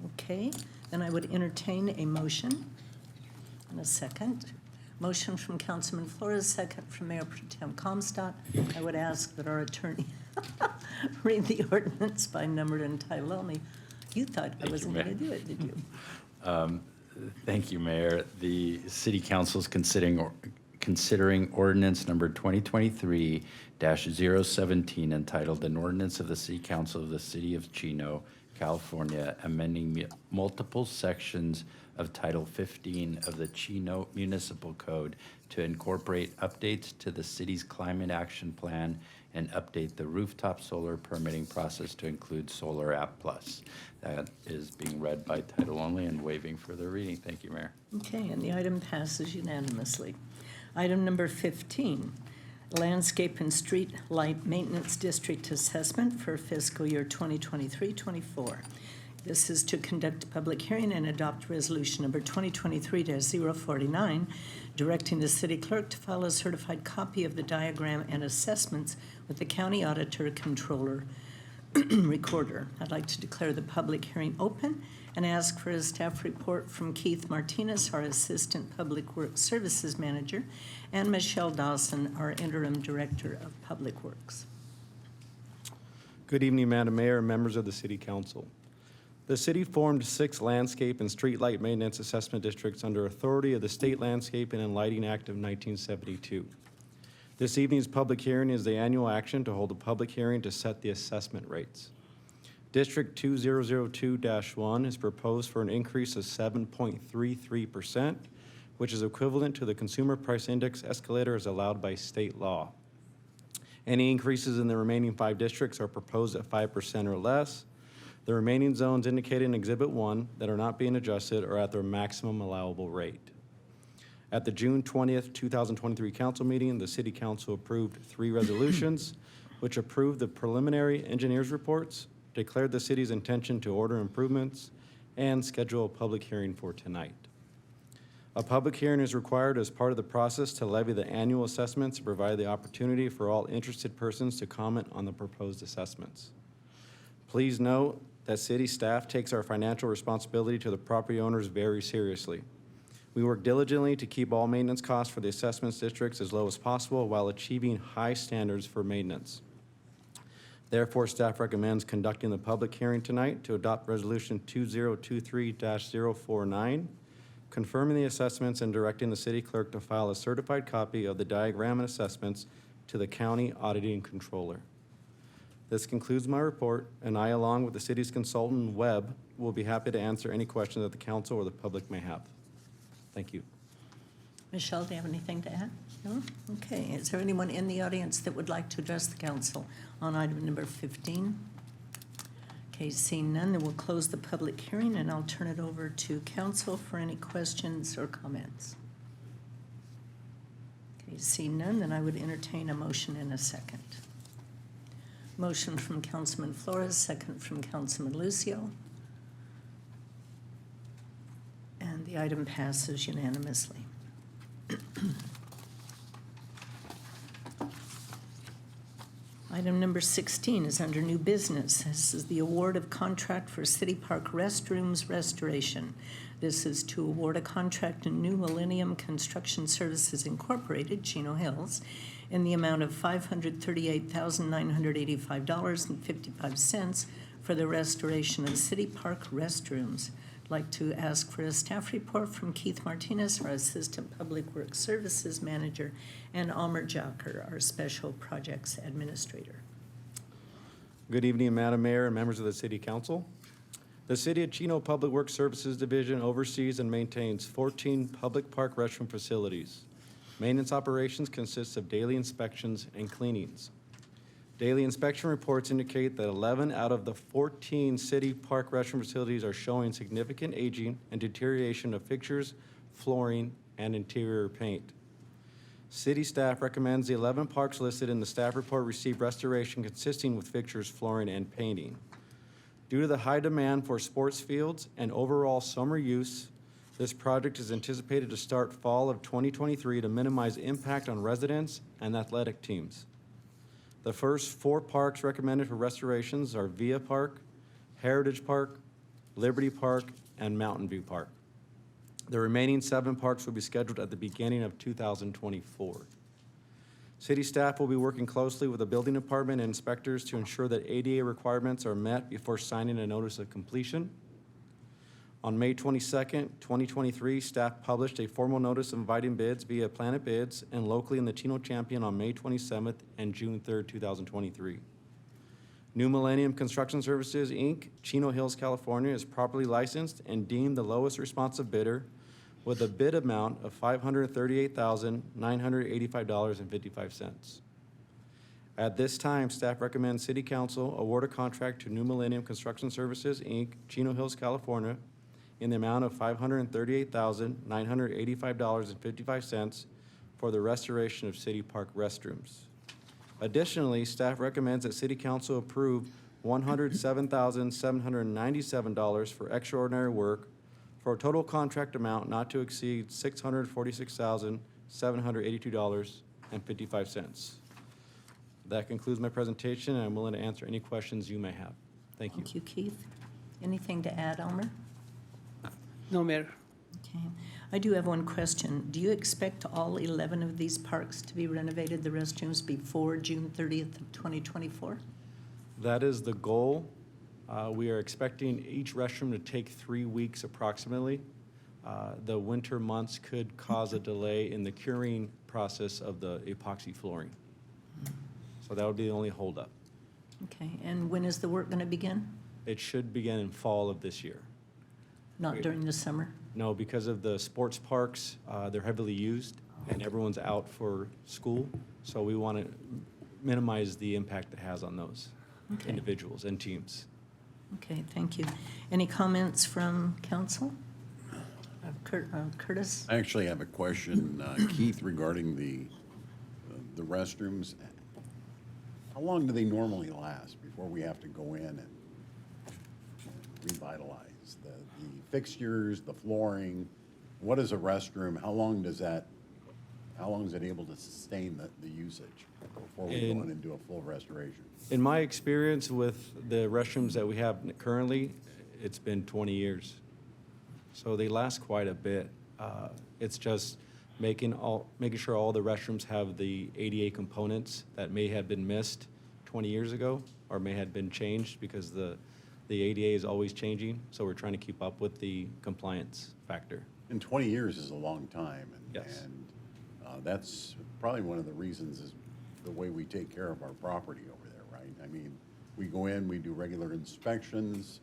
Okay, then I would entertain a motion and a second. Motion from Councilman Flores, second from Mayor Pro Tem Comstock. I would ask that our attorney read the ordinance by number and title only. You thought I wasn't going to do it, did you? Thank you, Mayor. The City Council is considering ordinance number 2023-017 entitled An Ordinance of the City Council of the City of Chino, California, amending multiple sections of Title 15 of the Chino Municipal Code to incorporate updates to the city's climate action plan and update the rooftop solar permitting process to include Solar App Plus. That is being read by title only and waiving further reading. Thank you, Mayor. Okay, and the item passes unanimously. Item number 15, Landscape and Street Light Maintenance District Assessment for fiscal year 2023-24. This is to conduct a public hearing and adopt resolution number 2023-049, directing the city clerk to file a certified copy of the diagram and assessments with the county auditor, controller, recorder. I'd like to declare the public hearing open and ask for a staff report from Keith Martinez, our Assistant Public Works Services Manager, and Michelle Dawson, our Interim Director of Public Works. Good evening, Madam Mayor and members of the City Council. The city formed 6 landscape and streetlight maintenance assessment districts under authority of the State Landscaping and Lighting Act of 1972. This evening's public hearing is the annual action to hold a public hearing to set the assessment rates. District 2002-1 is proposed for an increase of 7.33%, which is equivalent to the Consumer Price Index escalator as allowed by state law. Any increases in the remaining 5 districts are proposed at 5% or less. The remaining zones indicated in Exhibit 1 that are not being adjusted are at their maximum allowable rate. At the June 20th, 2023 council meeting, the City Council approved 3 resolutions, which approved the preliminary engineers reports, declared the city's intention to order improvements, and schedule a public hearing for tonight. A public hearing is required as part of the process to levy the annual assessments and provide the opportunity for all interested persons to comment on the proposed assessments. Please note that city staff takes our financial responsibility to the property owners very seriously. We work diligently to keep all maintenance costs for the assessments districts as low as possible while achieving high standards for maintenance. Therefore, staff recommends conducting the public hearing tonight to adopt Resolution 2023-049, confirming the assessments and directing the city clerk to file a certified copy of the diagram and assessments to the county auditing controller. This concludes my report, and I, along with the city's consultant, Webb, will be happy to answer any questions that the council or the public may have. Thank you. Michelle, do you have anything to add? No? Okay. Is there anyone in the audience that would like to address the council on item number 15? Okay, seeing none, then we'll close the public hearing, and I'll turn it over to council for any questions or comments. Okay, seeing none, then I would entertain a motion in a second. Motion from Councilman Flores, second from Councilman Lucio. And the item passes unanimously. Item number 16 is under new business. This is the award of contract for City Park restrooms restoration. This is to award a contract to New Millennium Construction Services Incorporated, Chino Hills, in the amount of $538,985.55 for the restoration of City Park restrooms. I'd like to ask for a staff report from Keith Martinez, our Assistant Public Works Services Manager, and Almer Jocker, our Special Projects Administrator. Good evening, Madam Mayor and members of the City Council. The City of Chino Public Works Services Division oversees and maintains 14 public park restroom facilities. Maintenance operations consists of daily inspections and cleanings. Daily inspection reports indicate that 11 out of the 14 city park restroom facilities are showing significant aging and deterioration of fixtures, flooring, and interior paint. City staff recommends the 11 parks listed in the staff report receive restoration consisting with fixtures, flooring, and painting. Due to the high demand for sports fields and overall summer use, this project is anticipated to start fall of 2023 to minimize impact on residents and athletic teams. The first 4 parks recommended for restorations are Via Park, Heritage Park, Liberty Park, and Mountain View Park. The remaining 7 parks will be scheduled at the beginning of 2024. City staff will be working closely with the building department and inspectors to ensure that ADA requirements are met before signing a notice of completion. On May 22nd, 2023, staff published a formal notice inviting bids via Planet Bids and locally in the Chino Champion on May 27th and June 3rd, 2023. New Millennium Construction Services, Inc., Chino Hills, California, is properly licensed and deemed the lowest responsive bidder with a bid amount of $538,985.55. At this time, staff recommends City Council award a contract to New Millennium Construction Services, Inc., Chino Hills, California, in the amount of $538,985.55 for the restoration of city park restrooms. Additionally, staff recommends that City Council approve $107,797 for extraordinary work for a total contract amount not to exceed $646,782.55. That concludes my presentation, and I'm willing to answer any questions you may have. Thank you. Thank you, Keith. Anything to add, Almer? No, Mayor. Okay. I do have one question. Do you expect all 11 of these parks to be renovated, the restrooms, before June 30th of 2024? That is the goal. We are expecting each restroom to take 3 weeks approximately. The winter months could cause a delay in the curing process of the epoxy flooring. So that would be the only holdup. Okay. And when is the work going to begin? It should begin in fall of this year. Not during the summer? No, because of the sports parks, they're heavily used and everyone's out for school. So we want to minimize the impact it has on those individuals and teams. Okay, thank you. Any comments from council? Curtis? I actually have a question, Keith, regarding the restrooms. How long do they normally last before we have to go in and revitalize the fixtures, the flooring? What is a restroom? How long is it able to sustain the usage before we go in and do a full restoration? In my experience with the restrooms that we have currently, it's been 20 years. So they last quite a bit. It's just making sure all the restrooms have the ADA components that may have been missed 20 years ago or may have been changed because the ADA is always changing, so we're trying to keep up with the compliance factor. And 20 years is a long time. Yes. And that's probably one of the reasons is the way we take care of our property over there, right? I mean, we go in, we do regular inspections,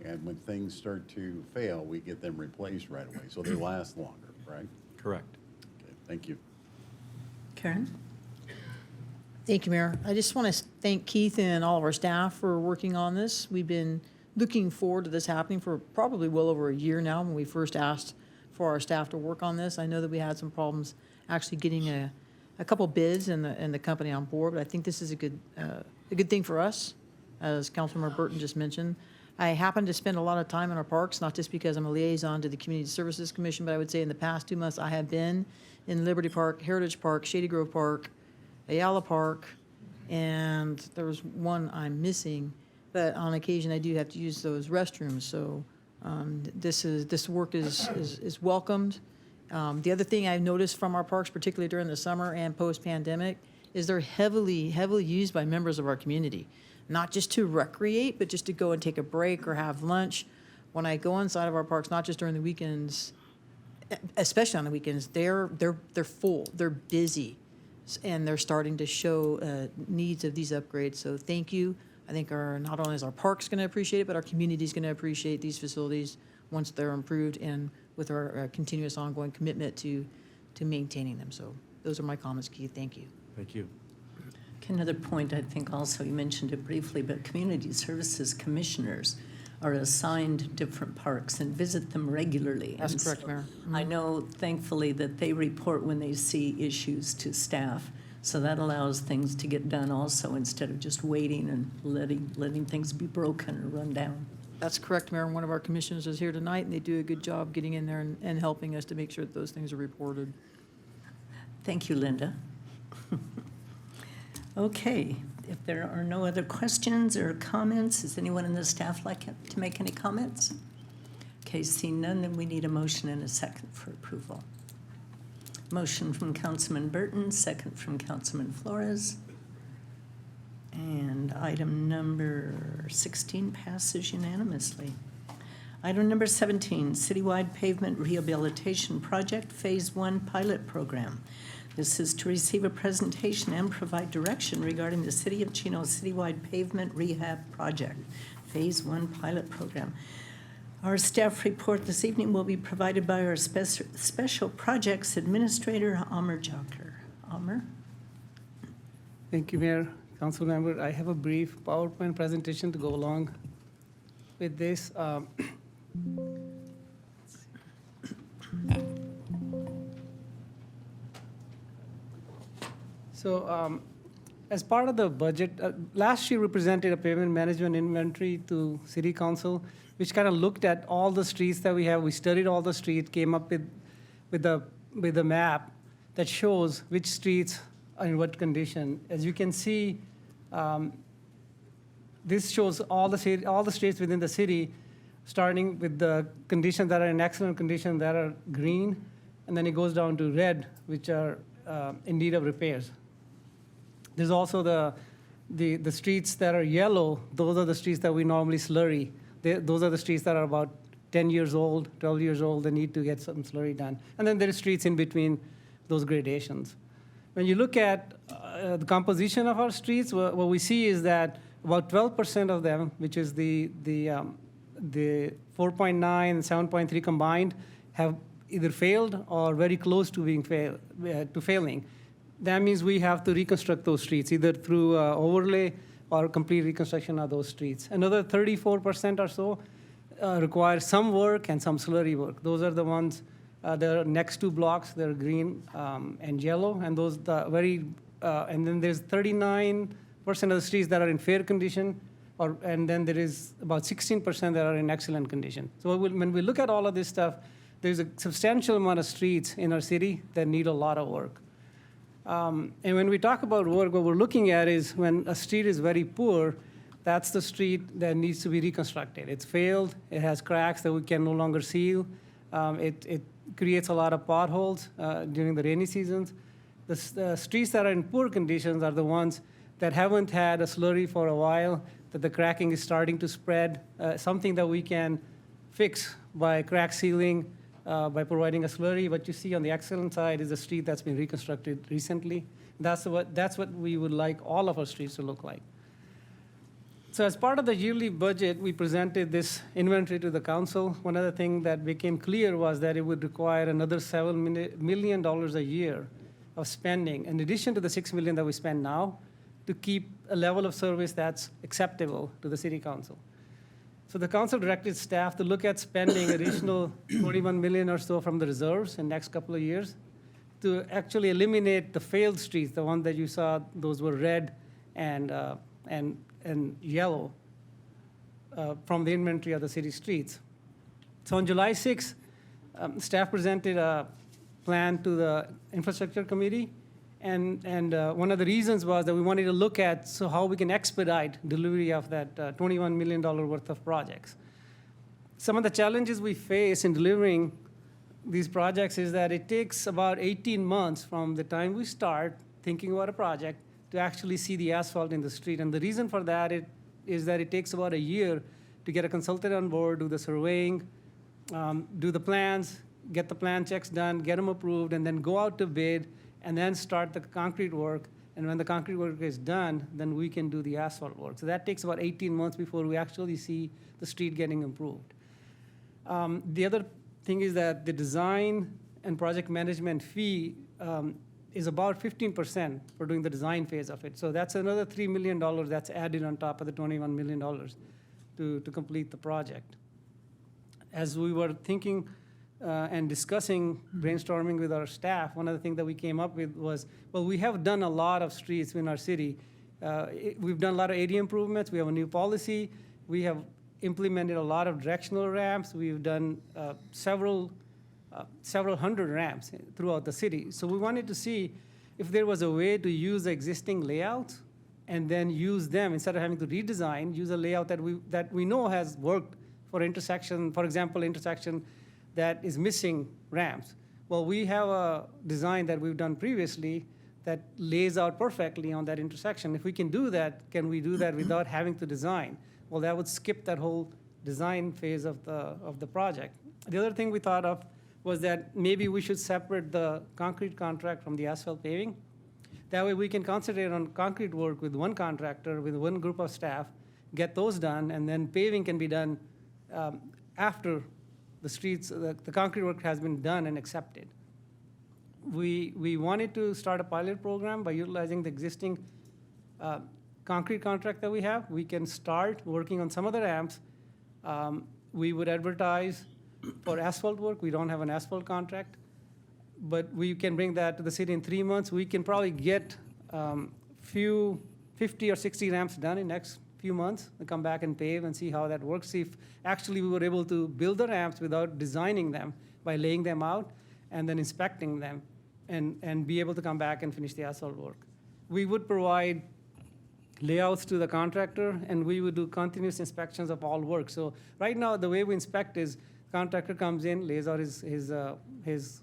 and when things start to fail, we get them replaced right away. So they last longer, right? Correct. Okay, thank you. Karen? Thank you, Mayor. I just want to thank Keith and all of our staff for working on this. We've been looking forward to this happening for probably well over a year now when we first asked for our staff to work on this. I know that we had some problems actually getting a couple bids and the company on board, but I think this is a good thing for us, as Councilmember Burton just mentioned. I happen to spend a lot of time in our parks, not just because I'm a liaison to the Community Services Commission, but I would say in the past 2 months I have been in Liberty Park, Heritage Park, Shady Grove Park, Ayala Park, and there was one I'm missing, but on occasion I do have to use those restrooms. So this work is welcomed. The other thing I've noticed from our parks, particularly during the summer and post-pandemic, is they're heavily used by members of our community, not just to recreate, but just to go and take a break or have lunch. When I go inside of our parks, not just during the weekends, especially on the weekends, they're full, they're busy, and they're starting to show needs of these upgrades. So thank you. I think not only is our parks going to appreciate it, but our community is going to appreciate these facilities once they're improved, and with our continuous ongoing commitment to maintaining them. So those are my comments, Keith. Thank you. Thank you. Okay, another point, I think also, you mentioned it briefly, but community services commissioners are assigned different parks and visit them regularly. That's And correct, so Mayor. I know, thankfully, that they report when they see issues to staff. So that allows things to get done also, instead of just waiting and letting things be broken or run down. That's correct, Mayor. One of our commissioners is here tonight, and they do a good job getting in there and helping us to make sure that those things are reported. Thank you, Linda. Okay, if there are no other questions or comments, does anyone in the staff like to make any comments? Okay, seeing none, then we need a motion and a second for approval. Motion from Councilman Burton, second from Councilman Flores. And item number 16 passes unanimously. Item number 17, Citywide Pavement Rehabilitation Project, Phase 1 Pilot Program. This is to receive a presentation and provide direction regarding the City of Chino Citywide Pavement Rehab Project, Phase 1 Pilot Program. Our staff report this evening will be provided by our Special Projects Administrator, Amr Joker. Amr? Thank you, Mayor, Council Member. I have a brief PowerPoint presentation to go along with this. So as part of the budget, last year we presented a pavement management inventory to City Council, which kind of looked at all the streets that we have. We studied all the streets, came up with a map that shows which streets are in what condition. As you can see, this shows all the streets within the city, starting with the conditions that are in excellent condition that are green, and then it goes down to red, which are in need of repairs. There's also the streets that are yellow. Those are the streets that we normally slurry. Those are the streets that are about 10 years old, 12 years old. They need to get some slurry done. And then there are streets in between those gradations. When you look at the composition of our streets, what we see is that about 12% of them, which is the 4.9 and 7.3 combined, have either failed or very close to being failing. That means we have to reconstruct those streets, either through overlay or complete reconstruction of those streets. Another 34% or so require some work and some slurry work. Those are the ones that are next to blocks. They're green and yellow, and those and then there's 39% of the streets that are in fair condition, and then there is about 16% that are in excellent condition. So when we look at all of this stuff, there's a substantial amount of streets in our city that need a lot of work. And when we talk about work, what we're looking at is when a street is very poor, that's the street that needs to be reconstructed. It's failed, it has cracks that we can no longer seal, it creates a lot of potholes during the rainy seasons. The streets that are in poor conditions are the ones that haven't had a slurry for a while, that the cracking is starting to spread, something that we can fix by crack sealing, by providing a slurry. What you see on the excellent side is a street that's been reconstructed recently. That's what we would like all of our streets to look like. So as part of the yearly budget, we presented this inventory to the council. One other thing that became clear was that it would require another $7 million a year of spending, in addition to the $6 million that we spend now, to keep a level of service that's acceptable to the city council. So the council directed staff to look at spending additional $21 million or so from the reserves in the next couple of years to actually eliminate the failed streets, the one that you saw, those were red and yellow from the inventory of the city streets. So on July 6th, staff presented a plan to the infrastructure committee, and one of the reasons was that we wanted to look at how we can expedite delivery of that $21 million worth of projects. Some of the challenges we face in delivering these projects is that it takes about 18 months from the time we start thinking about a project to actually see the asphalt in the street. And the reason for that is that it takes about a year to get a consultant on board, do the surveying, do the plans, get the plan checks done, get them approved, and then go out to bid, and then start the concrete work. And when the concrete work is done, then we can do the asphalt work. So that takes about 18 months before we actually see the street getting improved. The other thing is that the design and project management fee is about 15% for doing the design phase of it. So that's another $3 million that's added on top of the $21 million to complete the project. As we were thinking and discussing, brainstorming with our staff, one of the things that we came up with was, well, we have done a lot of streets in our city. We've done a lot of area improvements. We have a new policy. We have implemented a lot of directional ramps. We've done several hundred ramps throughout the city. So we wanted to see if there was a way to use the existing layouts and then use them, instead of having to redesign, use a layout that we know has worked for intersection, for example, intersection that is missing ramps. Well, we have a design that we've done previously that lays out perfectly on that intersection. If we can do that, can we do that without having to design? Well, that would skip that whole design phase of the project. The other thing we thought of was that maybe we should separate the concrete contract from the asphalt paving. That way we can concentrate on concrete work with one contractor, with one group of staff, get those done, and then paving can be done after the streets, the concrete work has been done and accepted. We wanted to start a pilot program by utilizing the existing concrete contract that we have. We can start working on some of the ramps. We would advertise for asphalt work. We don't have an asphalt contract, but we can bring that to the city in 3 months. We can probably get 50 or 60 ramps done in the next few months and come back and pave and see how that works. See if actually we were able to build the ramps without designing them by laying them out and then inspecting them and be able to come back and finish the asphalt work. We would provide layouts to the contractor, and we would do continuous inspections of all work. So right now, the way we inspect is contractor comes in, lays out his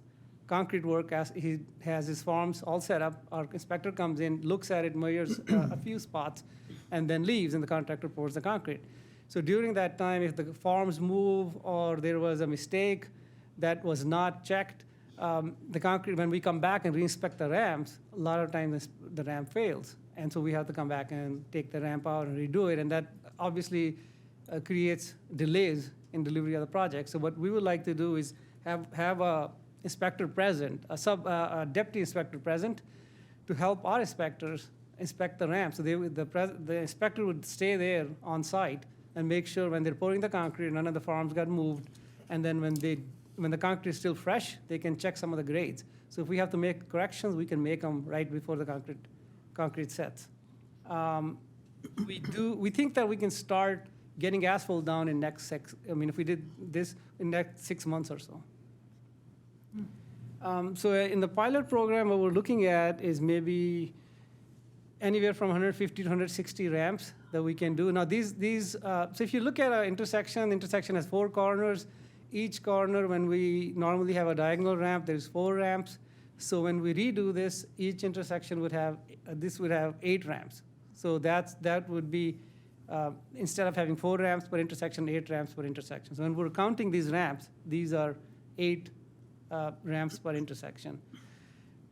concrete work, as he has his forms all set up. Our inspector comes in, looks at it, measures a few spots, and then leaves, and the contractor pours the concrete. So during that time, if the forms move or there was a mistake that was not checked, the concrete, when we come back and re-inspect the ramps, a lot of times the ramp fails. And so we have to come back and take the ramp out and redo it. And that obviously creates delays in delivery of the project. So what we would like to do is have a inspector present, a deputy inspector present, to help our inspectors inspect the ramp. So the inspector would stay there on site and make sure when they're pouring the concrete, none of the forms got moved. And then when the concrete is still fresh, they can check some of the grades. So if we have to make corrections, we can make them right before the concrete sets. We think that we can start getting asphalt down in if we did this in next 6 months or so. So in the pilot program, what we're looking at is maybe anywhere from 150 to 160 ramps that we can do. Now so if you look at an intersection, the intersection has 4 corners. Each corner, when we normally have a diagonal ramp, there's 4 ramps. So when we redo this, each intersection would have 8 ramps. So that would be, instead of having 4 ramps per intersection, 8 ramps per intersection. So when we're counting these ramps, these are 8 ramps per intersection.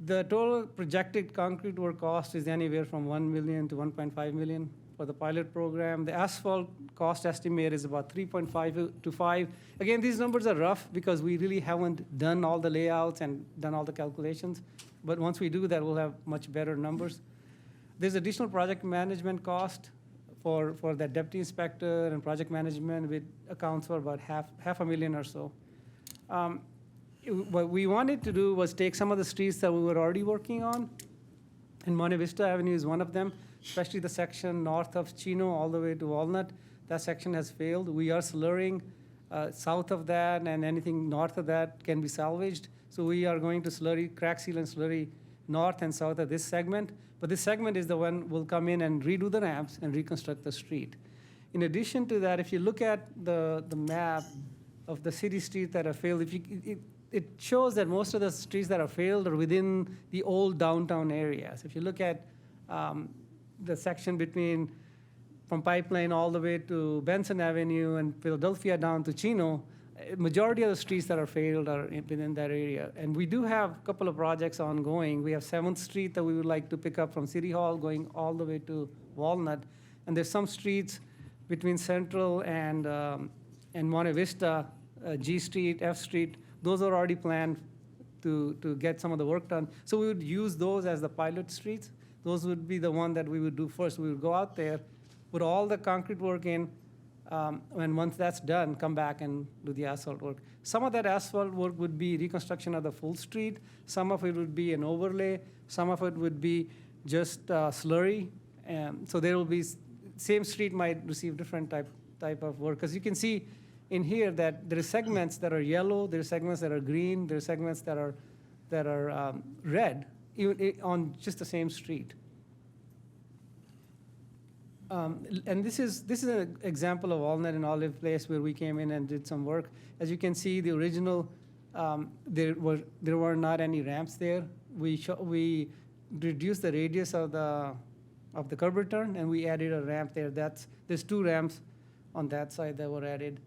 The total projected concrete work cost is anywhere from $1 million to $1.5 million for the pilot program. The asphalt cost estimate is about 3.5 to 5. Again, these numbers are rough because we really haven't done all the layouts and done all the calculations. But once we do that, we'll have much better numbers. There's additional project management cost for the deputy inspector and project management, which accounts for about half $500,000 or so. What we wanted to do was take some of the streets that we were already working on, and Monte Vista Avenue is one of them, especially the section north of Chino all the way to Walnut. That section has failed. We are slurring south of that, and anything north of that can be salvaged. So we are going to slurry, crack seal and slurry north and south of this segment. But this segment is the one we'll come in and redo the ramps and reconstruct the street. In addition to that, if you look at the map of the city streets that have failed, it shows that most of the streets that are failed are within the old downtown areas. If you look at the section from Pipeline all the way to Benson Avenue and Philadelphia down to Chino, majority of the streets that are failed are within that area. And we do have a couple of projects ongoing. We have 7th Street that we would like to pick up from City Hall going all the way to Walnut. And there's some streets between Central and Monte Vista, G Street, F Street. Those are already planned to get some of the work done. So we would use those as the pilot streets. Those would be the one that we would do first. We would go out there, put all the concrete work in, and once that's done, come back and do the asphalt work. Some of that asphalt work would be reconstruction of the full street. Some of it would be an overlay. Some of it would be just slurry. So there will be, same street might receive different type of work. Because you can see in here that there are segments that are yellow, there are segments that are green, there are segments that are red, even on just the same street. And this is an example of Walnut and Olive Place where we came in and did some work. As you can see, the original, there were not any ramps there. We reduced the radius of the curb return, and we added a ramp there. There's 2 ramps on that side that were added.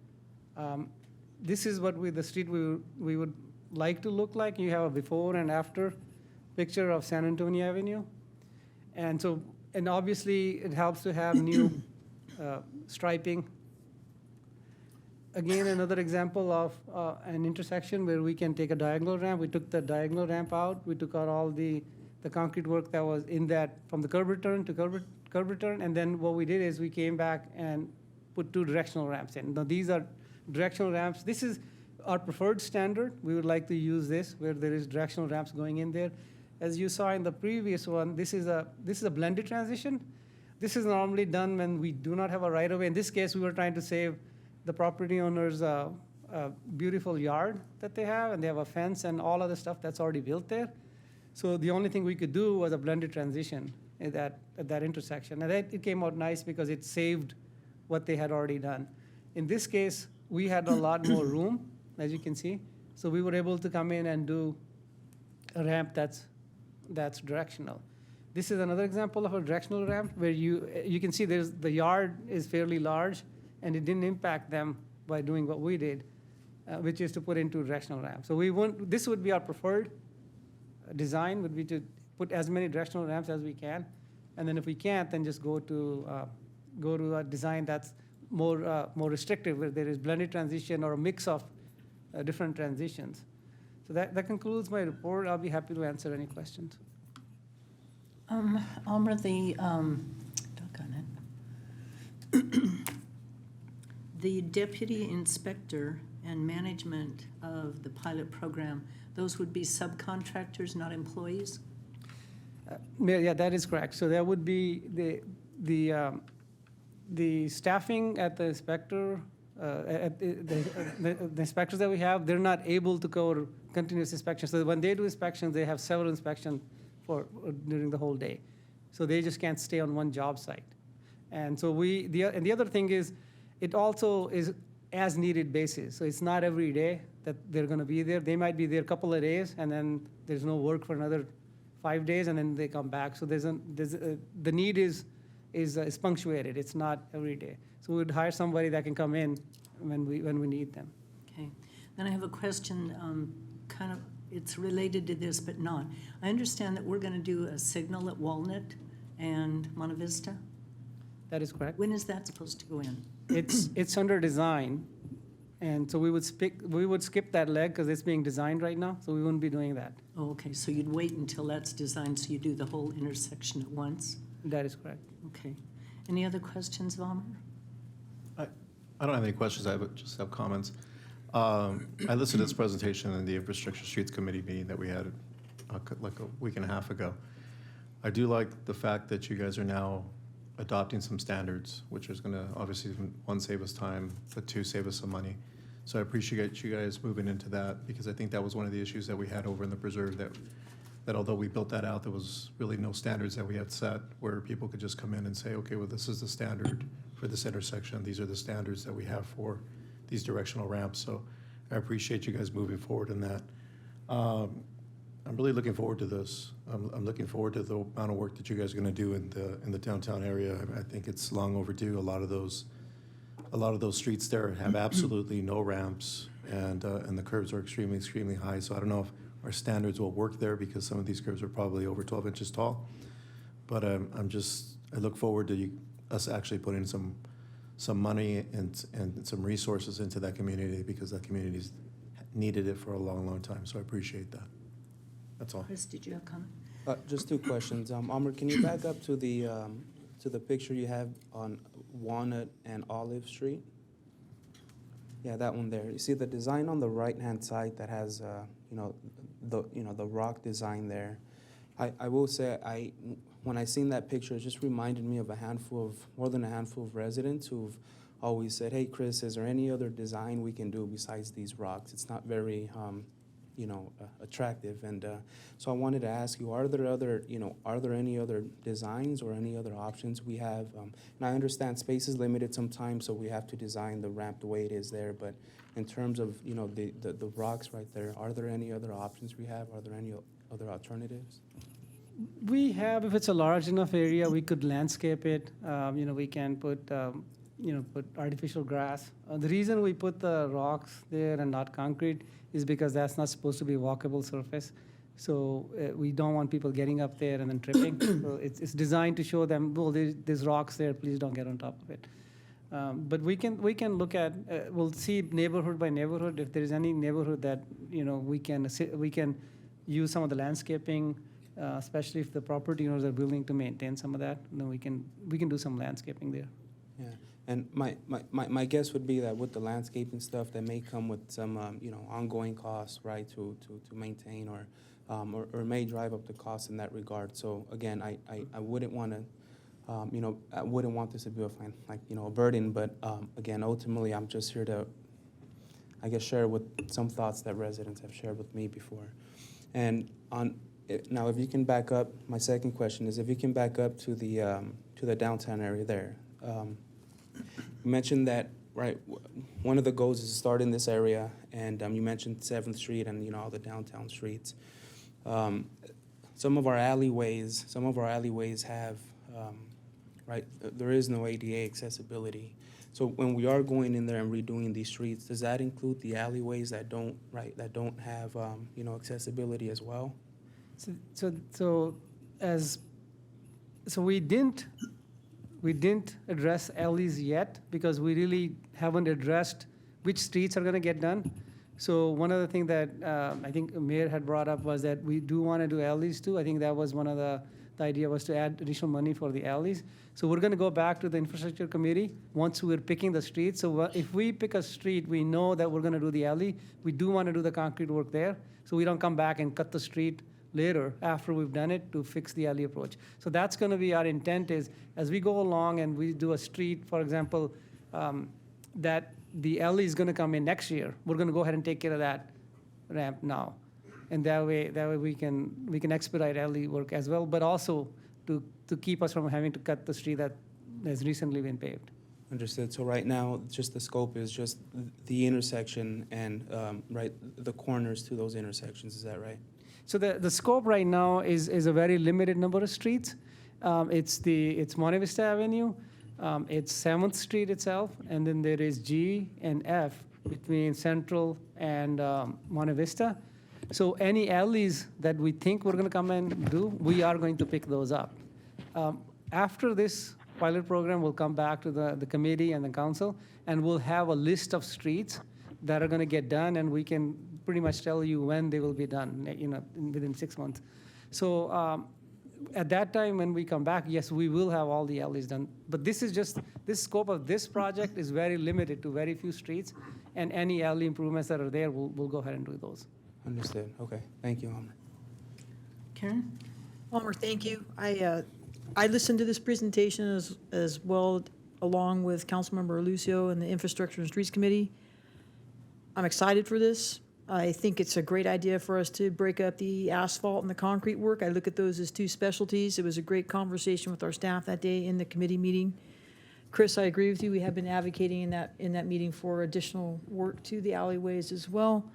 This is what the street we would like to look like. You have a before and after picture of San Antonio Avenue. And obviously, it helps to have new striping. Again, another example of an intersection where we can take a diagonal ramp. We took the diagonal ramp out. We took out all the concrete work that was in that from the curb return to curb return. And then what we did is we came back and put 2 directional ramps in. Now, these are directional ramps. This is our preferred standard. We would like to use this where there is directional ramps going in there. As you saw in the previous one, this is a blended transition. This is normally done when we do not have a right-of-way. In this case, we were trying to save the property owner's beautiful yard that they have, and they have a fence and all other stuff that's already built there. So the only thing we could do was a blended transition at that intersection. And it came out nice because it saved what they had already done. In this case, we had a lot more room, as you can see. So we were able to come in and do a ramp that's directional. This is another example of a directional ramp where you can see the yard is fairly large, and it didn't impact them by doing what we did, which is to put into directional ramps. So this would be our preferred design, would be to put as many directional ramps as we can, and then if we can't, then just go to a design that's more restrictive, where there is blended transition or a mix of different transitions. So that concludes my report. I'll be happy to answer any questions. Almer, the deputy inspector and management of the pilot program, those would be subcontractors, not employees? Yeah, that is correct. So that would be the staffing at the inspector, at the inspectors that we have, they're not able to cover continuous inspections. So when they do inspections, they have several inspections during the whole day. So they just can't stay on one job site. And so the other thing is, it also is as needed basis. So it's not every day that they're going to be there. They might be there a couple of days, and then there's no work for another 5 days, and then they come back. So the need is punctuated. It's not every day. So we would hire somebody that can come in when we need them. Okay. And I have a question, kind of, it's related to this, but not. I understand that we're going to do a signal at Walnut and Monte Vista. That is correct. When is that supposed to go in? It's under design, and so we would skip that leg because it's being designed right now, so we wouldn't be doing that. Oh, okay, so you'd wait until that's designed, so you do the whole intersection at once? That is correct. Okay. Any other questions, Valmer? I don't have any questions, just have comments. I listened to this presentation in the Infrastructure Streets Committee meeting that we had like a week and a half ago. I do like the fact that you guys are now adopting some standards, which is going to obviously, one, save us time, but two, save us some money. So I appreciate you guys moving into that, because I think that was one of the issues that we had over in the preserve, that although we built that out, there was really no standards that we had set where people could just come in and say, okay, well, this is the standard for this intersection. These are the standards that we have for these directional ramps. So I appreciate you guys moving forward in that. I'm really looking forward to this. I'm looking forward to the amount of work that you guys are going to do in the downtown area. I think it's long overdue. A lot of those streets there have absolutely no ramps, and the curves are extremely high. So I don't know if our standards will work there, because some of these curves are probably over 12 inches tall. But I look forward to us actually putting some money and some resources into that community, because that community's needed it for a long time. So I appreciate that. That's all. Chris, did you have a comment? Just two questions. Amr, can you back up to the picture you have on Walnut and Olive Street? Yeah, that one there. You see the design on the right-hand side that has the rock design there. I will say, when I seen that picture, it just reminded me of more than a handful of residents who've always said, "Hey, Chris, is there any other design we can do besides these rocks? It's not very attractive." And so I wanted to ask you, are there any other designs or any other options we have? And I understand space is limited sometimes, so we have to design the ramp the way it is there. But in terms of the rocks right there, are there any other options we have? Are there any other alternatives? We have, if it's a large enough area, we could landscape it. We can put artificial grass. The reason we put the rocks there and not concrete is because that's not supposed to be a walkable surface. So we don't want people getting up there and then tripping. So it's designed to show them, well, there's rocks there, please don't get on top of it. But we can look at, we'll see neighborhood by neighborhood. If there's any neighborhood that, we can use some of the landscaping, especially if the property owners are willing to maintain some of that, then we can do some landscaping there. Yeah, and my guess would be that with the landscaping stuff, that may come with some ongoing costs, right, to maintain, or may drive up the cost in that regard. So again, I wouldn't want to, I wouldn't want this to be a burden. But again, ultimately, I'm just here to, I guess, share with some thoughts that residents have shared with me before. And now, if you can back up, my second question is, if you can back up to the downtown area there. You mentioned that, right, one of the goals is to start in this area, and you mentioned 7th Street and, all the downtown streets. Some of our alleyways have, right, there is no ADA accessibility. So when we are going in there and redoing these streets, does that include the alleyways that don't have, accessibility as well? So we didn't address alleys yet, because we really haven't addressed which streets are going to get done. So one of the things that I think Mayor had brought up was that we do want to do alleys too. I think that was one of the idea was to add additional money for the alleys. So we're going to go back to the infrastructure committee once we're picking the streets. So if we pick a street, we know that we're going to do the alley. We do want to do the concrete work there, so we don't come back and cut the street later after we've done it to fix the alley approach. So that's going to be our intent, is as we go along and we do a street, for example, that the alley is going to come in next year, we're going to go ahead and take care of that ramp now. And that way we can expedite alley work as well, but also to keep us from having to cut the street that has recently been paved. Understood. So right now, just the scope is just the intersection and right, the corners to those intersections. Is that right? So the scope right now is a very limited number of streets. It's Monte Vista Avenue, it's 7th Street itself, and then there is G and F, between Central and Monte Vista. So any alleys that we think we're going to come and do, we are going to pick those up. After this pilot program, we'll come back to the committee and the council, and we'll have a list of streets that are going to get done, and we can pretty much tell you when they will be done, within 6 months. So at that time, when we come back, yes, we will have all the alleys done. But this scope of this project is very limited to very few streets, and any alley improvements that are there, we'll go ahead and do those. Understood. Okay. Thank you, Homer. Karen? Palmer, thank you. I listened to this presentation as well, along with Councilmember Lucio and the Infrastructure and Streets Committee. I'm excited for this. I think it's a great idea for us to break up the asphalt and the concrete work. I look at those as two specialties. It was a great conversation with our staff that day in the committee meeting. Chris, I agree with you. We have been advocating in that meeting for additional work to the alleyways as well.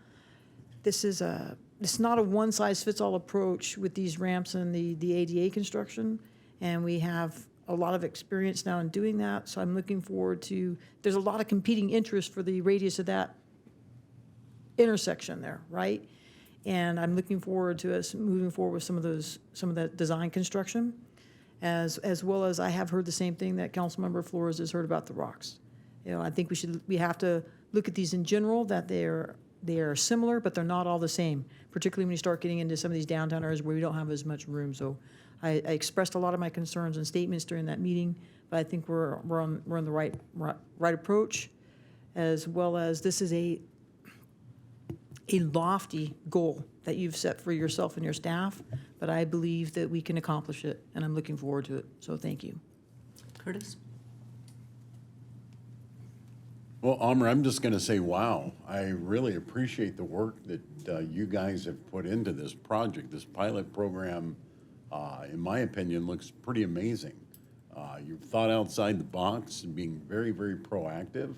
It's not a one-size-fits-all approach with these ramps and the ADA construction, and we have a lot of experience now in doing that, so I'm looking forward to, there's a lot of competing interest for the radius of that intersection there, right? And I'm looking forward to us moving forward with some of that design construction, as well as I have heard the same thing that Councilmember Flores has heard about the rocks. I think we have to look at these in general, that they are similar, but they're not all the same, particularly when you start getting into some of these downtown areas where we don't have as much room. So I expressed a lot of my concerns and statements during that meeting, but I think we're on the right approach, as well as this is a lofty goal that you've set for yourself and your staff, but I believe that we can accomplish it, and I'm looking forward to it. So thank you. Curtis? Well, Amr, I'm just going to say, wow, I really appreciate the work that you guys have put into this project. This pilot program, in my opinion, looks pretty amazing. You've thought outside the box and being very, very proactive,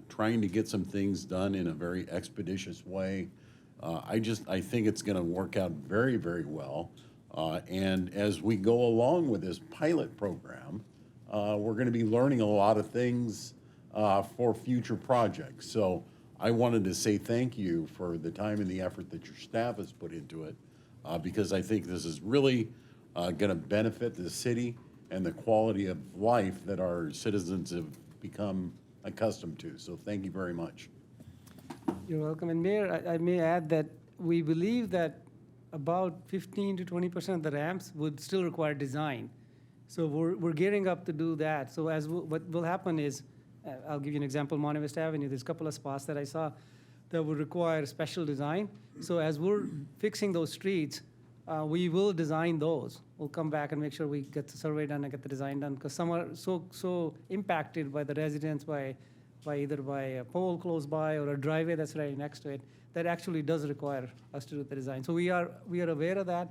trying to get some things done in a very expeditious way. I think it's going to work out very, very well. And as we go along with this pilot program, we're going to be learning a lot of things for future projects. So I wanted to say thank you for the time and the effort that your staff has put into it, because I think this is really going to benefit the city and the quality of life that our citizens have become accustomed to. So thank you very much. You're welcome. And Mayor, I may add that we believe that about 15 to 20% of the ramps would still require design. So we're gearing up to do that. So what will happen is, I'll give you an example, Monte Vista Avenue, there's a couple of spots that I saw that would require special design. So as we're fixing those streets, we will design those. We'll come back and make sure we get the survey done and get the design done, because some are so impacted by the residents, by either by a pole close by or a driveway that's right next to it, that actually does require us to do the design. So we are aware of that,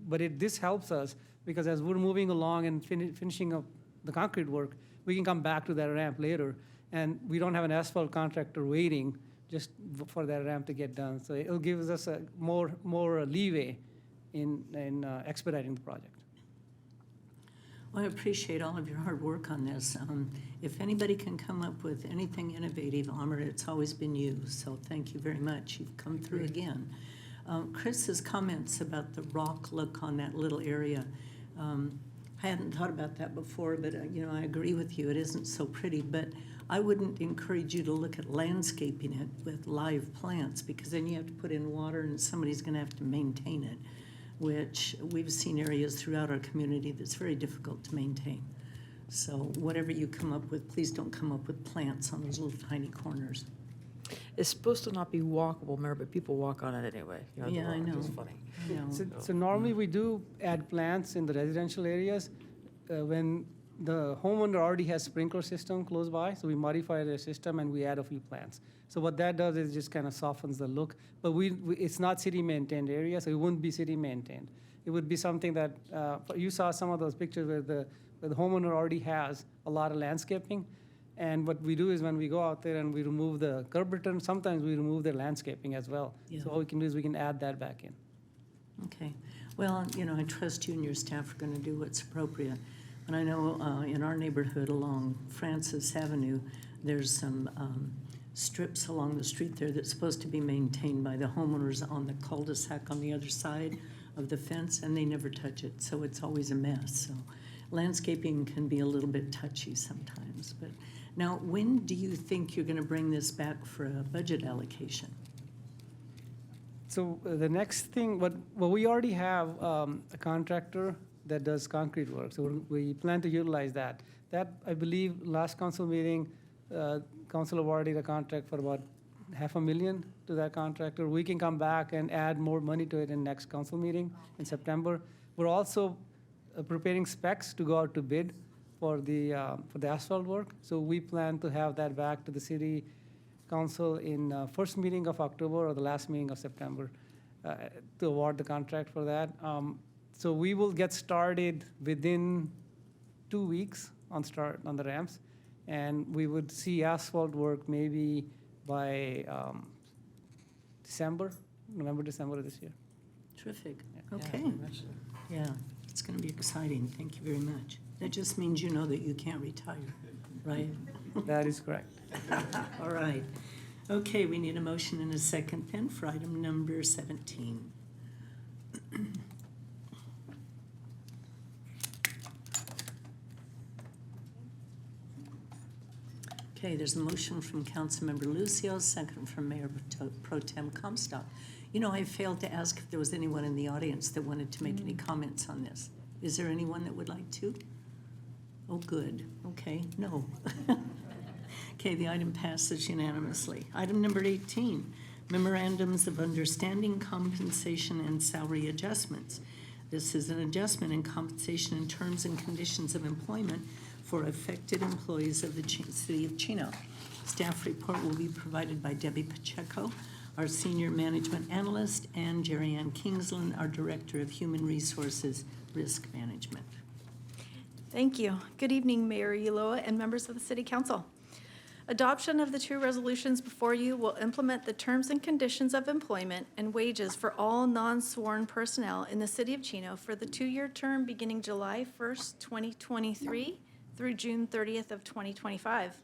but this helps us, because as we're moving along and finishing up the concrete work, we can come back to that ramp later, and we don't have an asphalt contractor waiting just for that ramp to get done. So it'll give us a more leeway in expediting the project. Well, I appreciate all of your hard work on this. If anybody can come up with anything innovative, Amr, it's always been you. So thank you very much. You've come through again. Chris's comments about the rock look on that little area. I hadn't thought about that before, but I agree with you. It isn't so pretty, but I wouldn't encourage you to look at landscaping it with live plants, because then you have to put in water and somebody's going to have to maintain it, which we've seen areas throughout our community that's very difficult to maintain. So whatever you come up with, please don't come up with plants on those little tiny corners. It's supposed to not be walkable, Mayor, but people walk on it anyway. Yeah, I know. It's funny. I know. So normally we do add plants in the residential areas when the homeowner already has sprinkler system close by, so we modify their system and we add a few plants. So what that does is just kind of softens the look, but it's not city maintained area, so it wouldn't be city maintained. It would be something that, you saw some of those pictures where the homeowner already has a lot of landscaping, and what we do is when we go out there and we remove the curb return, sometimes we remove the landscaping as well. Yeah. So all we can do is we can add that back in. Okay. Well, I trust you and your staff are going to do what's appropriate. And I know in our neighborhood along Francis Avenue, there's some strips along the street there that's supposed to be maintained by the homeowners on the cul-de-sac on the other side of the fence, and they never touch it, so it's always a mess. So landscaping can be a little bit touchy sometimes. But now, when do you think you're going to bring this back for a budget allocation? So the next thing, we already have a contractor that does concrete work, so we plan to utilize that. That, I believe, last council meeting, council awarded a contract for about $500,000 to that contractor. We can come back and add more money to it in next council meeting in September. We're also preparing specs to go out to bid for the asphalt work. So we plan to have that back to the city council in first meeting of October or the last meeting of September to award the contract for that. So we will get started within 2 weeks on the ramps, and we would see asphalt work maybe by November, December of this year. Terrific. Okay. Yeah, it's going to be exciting. Thank you very much. That just means you know that you can't retire, right? That is correct. All right. Okay, we need a motion and a second then for item number 17. Okay, there's a motion from Councilmember Lucio, second from Mayor Pro Tem Comstock. You know, I failed to ask if there was anyone in the audience that wanted to make any comments on this. Is there anyone that would like to? Oh, good. Okay, no. Okay, the item passes unanimously. Item number 18, memorandums of understanding, compensation, and salary adjustments. This is an adjustment in compensation in terms and conditions of employment for affected employees of the City of Chino. Staff report will be provided by Debbie Pacheco, our Senior Management Analyst, and Jerry Ann Kingsland, our Director of Human Resources Risk Management. Thank you. Good evening, Mayor Ulloa and members of the City Council. Adoption of the two resolutions before you will implement the terms and conditions of employment and wages for all non-sworn personnel in the City of Chino for the 2-year term beginning July 1st, 2023 through June 30th of 2025.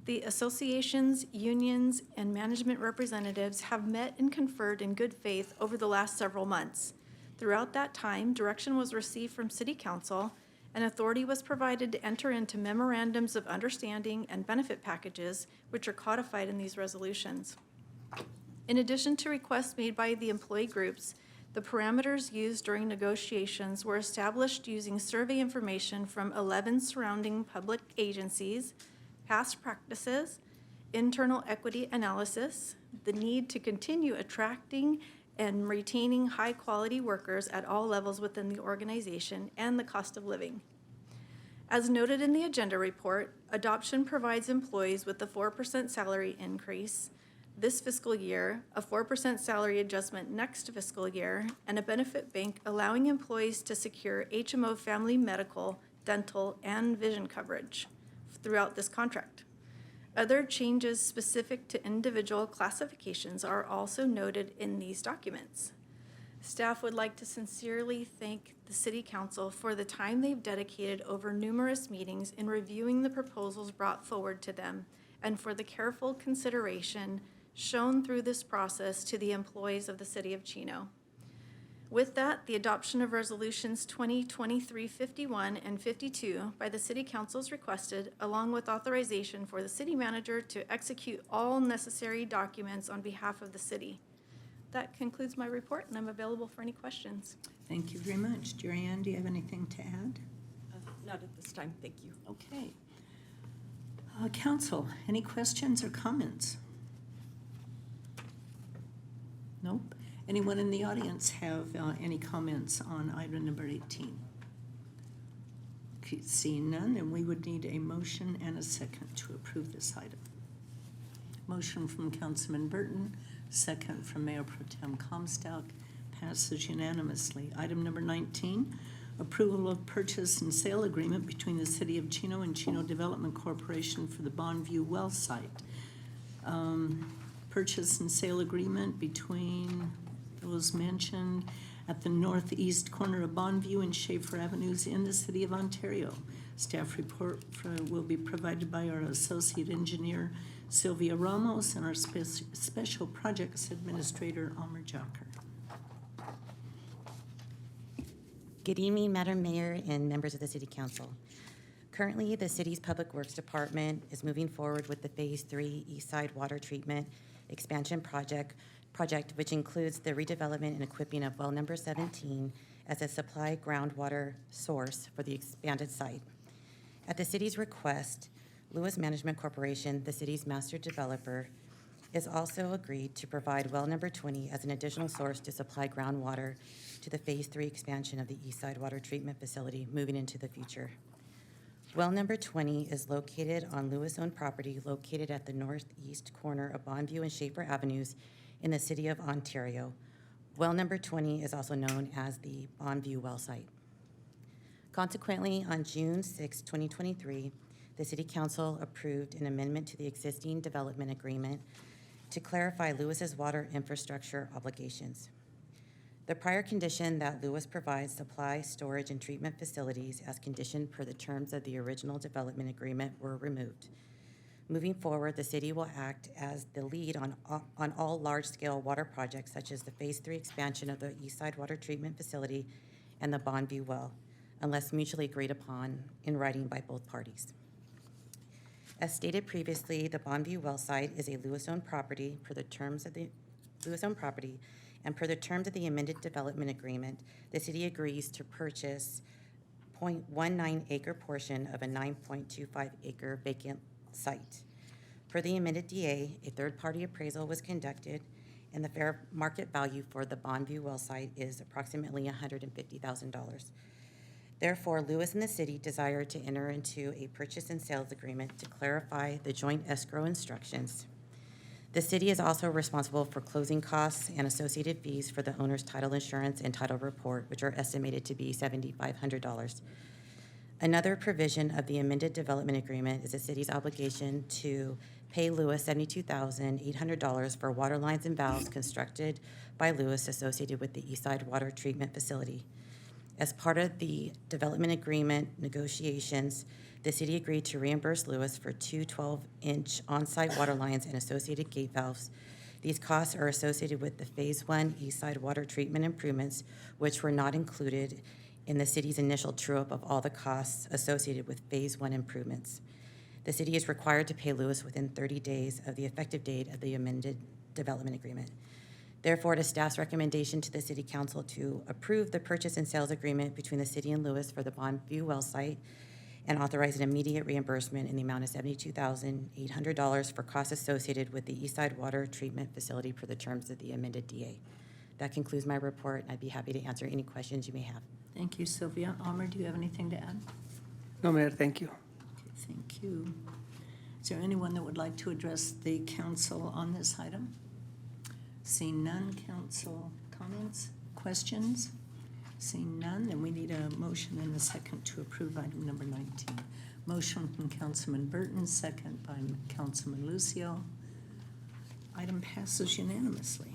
The associations, unions, and management representatives have met and conferred in good faith over the last several months. Throughout that time, direction was received from City Council and authority was provided to enter into memorandums of understanding and benefit packages, which are codified in these resolutions. In addition to requests made by the employee groups, the parameters used during negotiations were established using survey information from 11 surrounding public agencies, past practices, internal equity analysis, the need to continue attracting and retaining high-quality workers at all levels within the organization, and the cost of living. As noted in the agenda report, adoption provides employees with a 4% salary increase this fiscal year, a 4% salary adjustment next fiscal year, and a benefit bank allowing employees to secure HMO family medical, dental, and vision coverage throughout this contract. Other changes specific to individual classifications are also noted in these documents. Staff would like to sincerely thank the City Council for the time they've dedicated over numerous meetings in reviewing the proposals brought forward to them and for the careful consideration shown through this process to the employees of the City of Chino. With that, the adoption of Resolutions 2023-51 and 52 by the City Council is requested, along with authorization for the City Manager to execute all necessary documents on behalf of the City. That concludes my report, and I'm available for any questions. Thank you very much. Jerry Ann, do you have anything to add? Not at this time, thank you. Okay. Council, any questions or comments? Nope. Anyone in the audience have any comments on item number 18? Seeing none, then we would need a motion and a second to approve this item. Motion from Councilman Burton, second from Mayor Pro Tem Comstock, passes unanimously. Item number 19, approval of purchase and sale agreement between the City of Chino and Chino Development Corporation for the Bonneview Well Site. Purchase and sale agreement between those mentioned at the northeast corner of Bonneview and Schaefer Avenues in the City of Ontario. Staff report will be provided by our Associate Engineer, Sylvia Ramos, and our Special Projects Administrator, Amr Jacker. Good evening, Madam Mayor and members of the City Council. Currently, the city's Public Works Department is moving forward with the Phase 3 East Side Water Treatment Expansion Project, which includes the redevelopment and equipping of well number 17 as a supply groundwater source for the expanded site. At the city's request, Lewis Management Corporation, the city's master developer, is also agreed to provide well number 20 as an additional source to supply groundwater to the Phase 3 expansion of the East Side Water Treatment Facility moving into the future. Well number 20 is located on Lewis-owned property located at the northeast corner of Bonneview and Schaefer Avenues in the city of Ontario. Well number 20 is also known as the Bonneview well site. Consequently, on June 6, 2023, the City Council approved an amendment to the existing development agreement to clarify Lewis's water infrastructure obligations. The prior condition that Lewis provides supply, storage, and treatment facilities as conditioned per the terms of the original development agreement were removed. Moving forward, the city will act as the lead on all large-scale water projects such as the Phase 3 expansion of the East Side Water Treatment Facility and the Bonneview well, unless mutually agreed upon in writing by both parties. As stated previously, the Bonneview well site is a Lewis-owned property per the terms of the Lewis-owned property, and per the terms of the amended development agreement, the city agrees to purchase 0.19 acre portion of a 9.25 acre vacant site. Per the amended DA, a third-party appraisal was conducted, and the fair market value for the Bonneview well site is approximately $150,000. Therefore, Lewis and the city desire to enter into a purchase and sales agreement to clarify the joint escrow instructions. The city is also responsible for closing costs and associated fees for the owner's title insurance and title report, which are estimated to be $7,500. Another provision of the amended development agreement is the city's obligation to pay Lewis $72,800 for water lines and valves constructed by Lewis associated with the Eastside Water Treatment Facility. As part of the development agreement negotiations, the city agreed to reimburse Lewis for two 12-inch on-site water lines and associated gate valves. These costs are associated with the Phase 1 Eastside Water Treatment improvements, which were not included in the city's initial true-up of all the costs associated with Phase 1 improvements. The city is required to pay Lewis within 30 days of the effective date of the amended development agreement. Therefore, it is staff's recommendation to the City Council to approve the purchase and sales agreement between the city and Lewis for the Bonneview well site and authorize an immediate reimbursement in the amount of $72,800 for costs associated with the Eastside Water Treatment Facility per the terms of the amended DA. That concludes my report, and I'd be happy to answer any questions you may have. Thank you, Sylvia. Amr, do you have anything to add? No, Mayor, thank you. Okay, thank you. Is there anyone that would like to address the council on this item? Seeing none, council comments, questions? Seeing none, then we need a motion and a second to approve item number 19. Motion from Councilman Burton, second by Councilman Lucio. Item passes unanimously.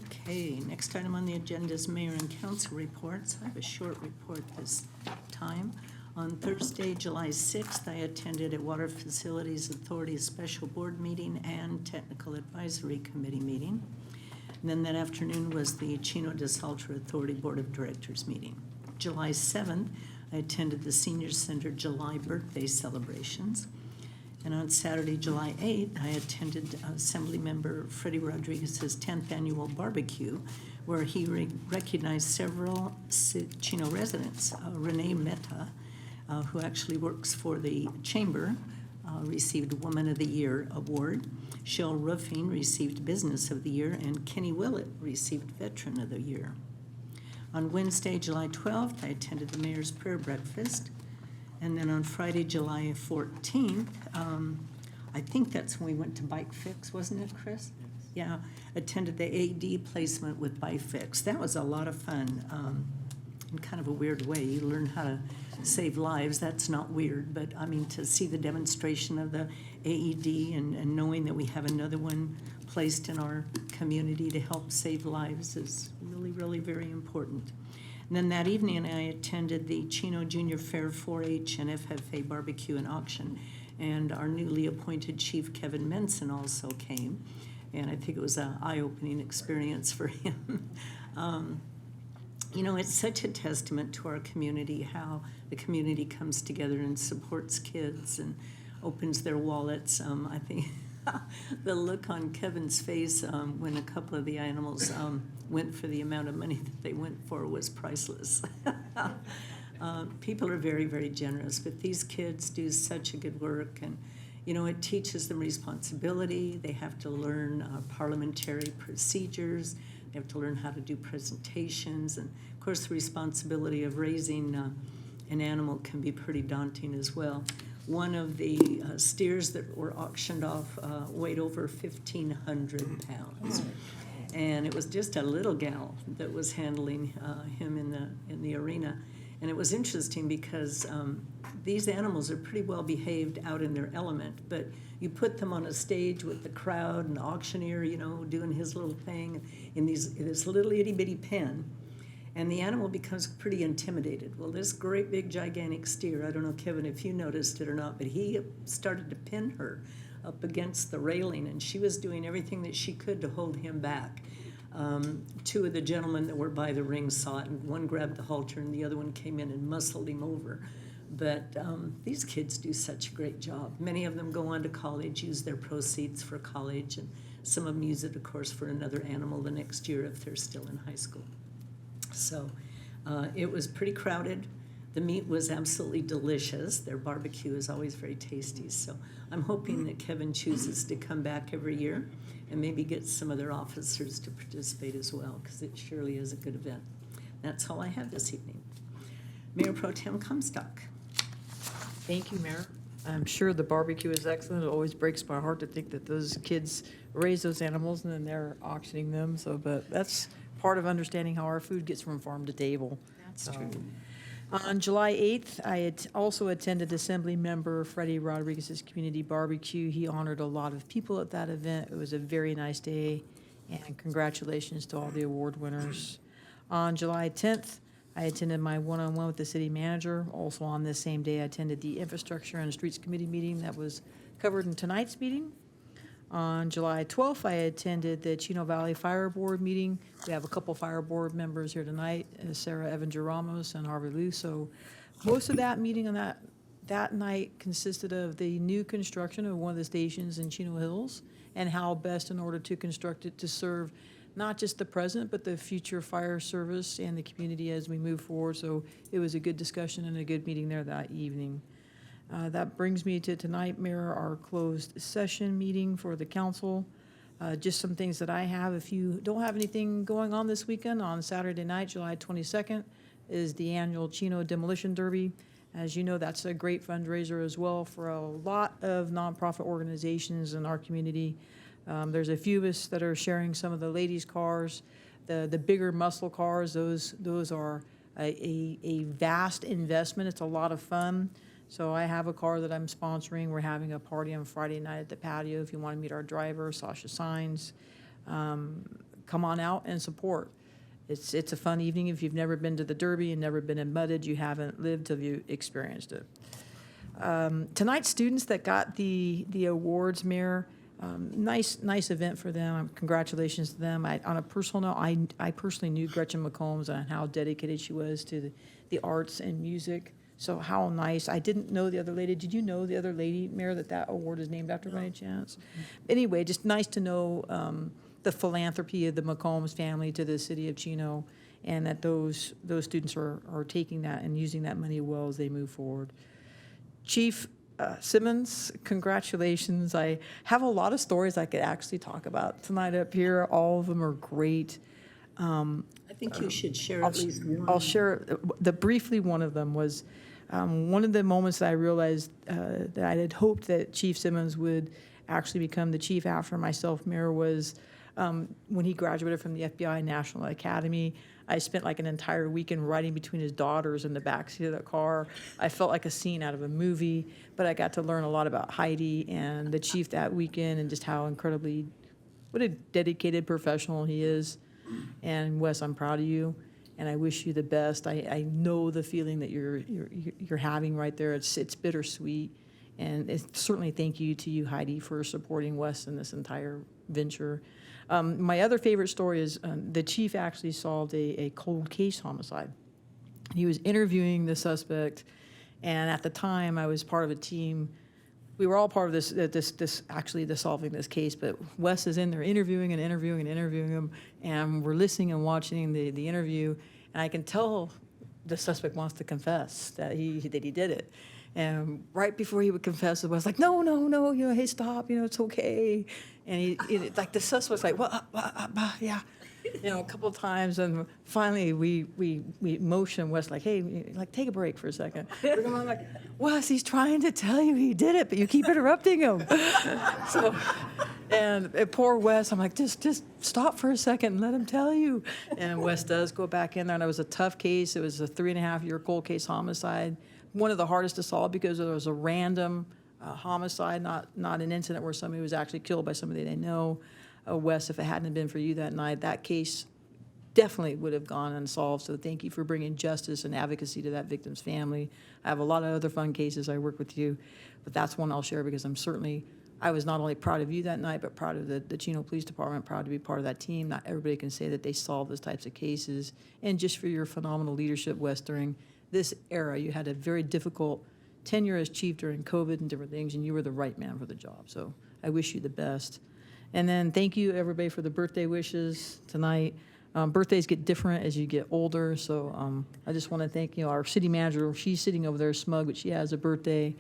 Okay, next item on the agenda is mayor and council reports. I have a short report this time. On Thursday, July 6th, I attended a Water Facilities Authority special board meeting and technical advisory committee meeting. And then that afternoon was the Chino de Salter Authority Board of Directors meeting. July 7th, I attended the Senior Center July birthday celebrations. And on Saturday, July 8th, I attended Assemblymember Freddie Rodriguez's 10th annual barbecue, where he recognized several Chino residents. Renee Mehta, who actually works for the chamber, received Woman of the Year award. Shell Roofing received Business of the Year, and Kenny Willett received Veteran of the Year. On Wednesday, July 12th, I attended the Mayor's Prayer Breakfast. And then on Friday, July 14th, I think that's when we went to Bike Fix, wasn't it, Chris? Yes. Yeah, attended the AD placement with Bike Fix. That was a lot of fun in kind of a weird way. You learn how to save lives. That's not weird, but I mean, to see the demonstration of the AED and knowing that we have another one placed in our community to help save lives is really, really very important. And then that evening, I attended the Chino Junior Fair 4-H and FFA barbecue and auction. And our newly appointed chief, Kevin Menson, also came. And I think it was an eye-opening experience for him. You know, it's such a testament to our community, how the community comes together and supports kids and opens their wallets. I think the look on Kevin's face when a couple of the animals went for the amount of money that they went for was priceless. People are very, very generous, but these kids do such a good work, and you know, it teaches them responsibility. They have to learn parliamentary procedures. They have to learn how to do presentations, and of course, the responsibility of raising an animal can be pretty daunting as well. One of the steers that were auctioned off weighed over 1,500 pounds. And it was just a little gal that was handling him in the arena. And it was interesting because these animals are pretty well behaved out in their element, but you put them on a stage with the crowd and the auctioneer, you know, doing his little thing in this little itty bitty pen, and the animal becomes pretty intimidated. Well, this great big gigantic steer, I don't know, Kevin, if you noticed it or not, but he started to pin her up against the railing, and she was doing everything that she could to hold him back. Two of the gentlemen that were by the ring saw it, and one grabbed the halter and the other one came in and muscled him over. But these kids do such a great job. Many of them go on to college, use their proceeds for college, and some of them use it, of course, for another animal the next year if they're still in high school. So it was pretty crowded. The meat was absolutely delicious. Their barbecue is always very tasty. So I'm hoping that Kevin chooses to come back every year and maybe get some of their officers to participate as well, because it surely is a good event. That's all I have this evening. Mayor Pro Tem Comstock. Thank you, Mayor. I'm sure the barbecue is excellent. It always breaks my heart to think that those kids raise those animals and then they're auctioning them. So, but that's part of understanding how our food gets from farm to table. That's true. On July 8th, I had also attended Assembly Member Freddie Rodriguez's community barbecue. He honored a lot of people at that event. It was a very nice day, and congratulations to all the award winners. On July 10th, I attended my one-on-one with the city manager. Also on this same day, I attended the Infrastructure and Streets Committee meeting that was covered in tonight's meeting. On July 12th, I attended the Chino Valley Fire Board meeting. We have a couple fire board members here tonight, Sarah Evanger Ramos and Harvey Liu. So most of that meeting on that night consisted of the new construction of one of the stations in Chino Hills and how best in order to construct it to serve not just the present, but the future fire service and the community as we move forward. So it was a good discussion and a good meeting there that evening. That brings me to tonight, Mayor, our closed session meeting for the council. Just some things that I have. If you don't have anything going on this weekend, on Saturday night, July 22nd, is the annual Chino Demolition Derby. As you know, that's a great fundraiser as well for a lot of nonprofit organizations in our community. There's a few of us that are sharing some of the ladies' cars. The bigger muscle cars, those are a vast investment. It's a lot of fun. So I have a car that I'm sponsoring. We're having a party on Friday night at the patio. If you want to meet our driver, Sasha Signs, come on out and support. It's a fun evening. If you've never been to the Derby and never been mudded, you haven't lived till you experienced it. Tonight, students that got the awards, Mayor, nice event for them. Congratulations to them. On a personal note, I personally knew Gretchen McCombs and how dedicated she was to the arts and music. So how nice. I didn't know the other lady. Did you know the other lady, Mayor, that award is named after by any chance? Anyway, just nice to know the philanthropy of the McCombs family to the city of Chino, and that those students are taking that and using that money well as they move forward. Chief Simmons, congratulations. I have a lot of stories I could actually talk about tonight up here. All of them are great. I think you should share at least one. I'll share briefly. One of them was one of the moments that I realized that I had hoped that Chief Simmons would actually become the chief after myself, Mayor, was when he graduated from the FBI National Academy. I spent like an entire weekend riding between his daughters in the backseat of the car. I felt like a scene out of a movie, but I got to learn a lot about Heidi and the chief that weekend and just how what a dedicated professional he is. And Wes, I'm proud of you, and I wish you the best. I know the feeling that you're having right there. It's bittersweet, And certainly thank you to you, Heidi, for supporting Wes in this entire venture. My other favorite story is the chief actually solved a cold case homicide. He was interviewing the suspect, and at the time, I was part of a team. We were all part of this solving this case, but Wes is in there interviewing him, and we're listening and watching the interview, and I can tell the suspect wants to confess that he did it. And right before he would confess, it was like, no, hey, stop, it's okay. And like the suspect's like, well, yeah, a couple of times, and finally we motion Wes like, hey, like take a break for a second. We're going like, Wes, he's trying to tell you he did it, but you keep interrupting him. So, and poor Wes, I'm like, just stop for a second and let him tell you. And Wes does go back in there, and it was a tough case. It was a 3.5-year cold case homicide. One of the hardest to solve because it was a random homicide, not an incident where somebody was actually killed by somebody they know. Wes, if it hadn't been for you that night, that case definitely would have gone unsolved. So thank you for bringing justice and advocacy to that victim's family. I have a lot of other fun cases I work with you, but that's one I'll share because I was not only proud of you that night, but proud of the Chino Police Department, proud to be part of that team. Not everybody can say that they solve those types of cases. And just for your phenomenal leadership, Wes, during this era. You had a very difficult tenure as chief during COVID and different things, and you were the right man for the job. So I wish you the best. And then thank you, everybody, for the birthday wishes tonight. Birthdays get different as you get older, so I just want to thank our city manager. She's sitting over there smug, but she has a birthday.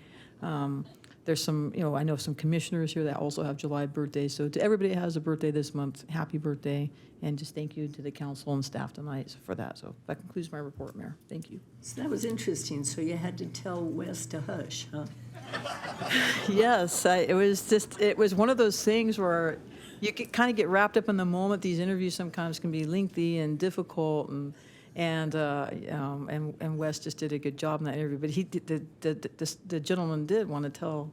There's some, I know some commissioners here that also have July birthdays. So to everybody that has a birthday this month, happy birthday. And just thank you to the council and staff tonight for that. So that concludes my report, Mayor. Thank you. So that was interesting. So you had to tell Wes to hush, huh? Yes, it was one of those things where you kind of get wrapped up in the moment. These interviews sometimes can be lengthy and difficult, and Wes just did a good job in that interview. But the gentleman did want to tell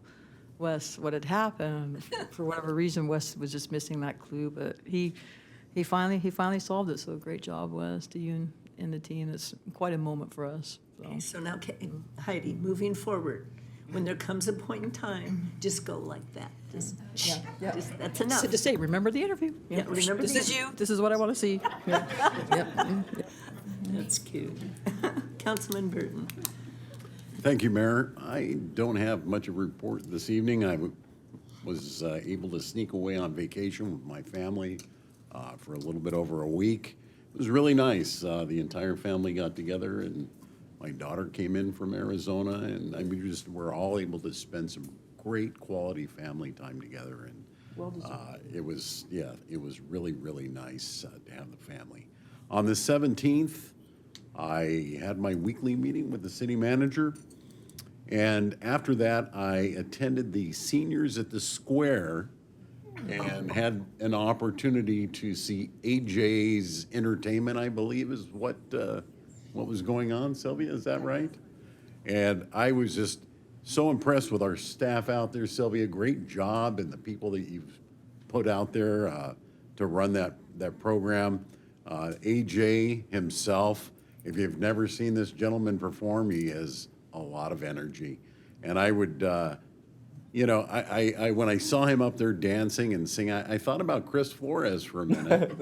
Wes what had happened. For whatever reason, Wes was just missing that clue. But he finally solved it. So great job, Wes, to you and the team. It's quite a moment for us. So. Okay, so now, Heidi, moving forward, when there comes a point in time, just go like that. Just that's enough. So just say, remember the interview. Yeah, remember this the is you. This is what I want to see. Yeah. Yep. That's cute. Councilman Burton. Thank you, Mayor. I don't have much of a report this evening. I was able to sneak away on vacation with my family for a little bit over a week. It was really nice. The entire family got together, and my daughter came in from Arizona, and we just were all able to spend some great quality family time together. And it was really, really nice to have the family. On the 17th, I had my weekly meeting with the city manager, and after that, I attended the Seniors at the Square and had an opportunity to see AJ's Entertainment, I believe is what was going on. Sylvia, is that right? And I was just so impressed with our staff out there, Sylvia. Great job, and the people that you've put out there to run that program. AJ himself, if you've never seen this gentleman perform, he has a lot of energy. And I would, when I saw him up there dancing and singing, I thought about Chris Flores for a minute.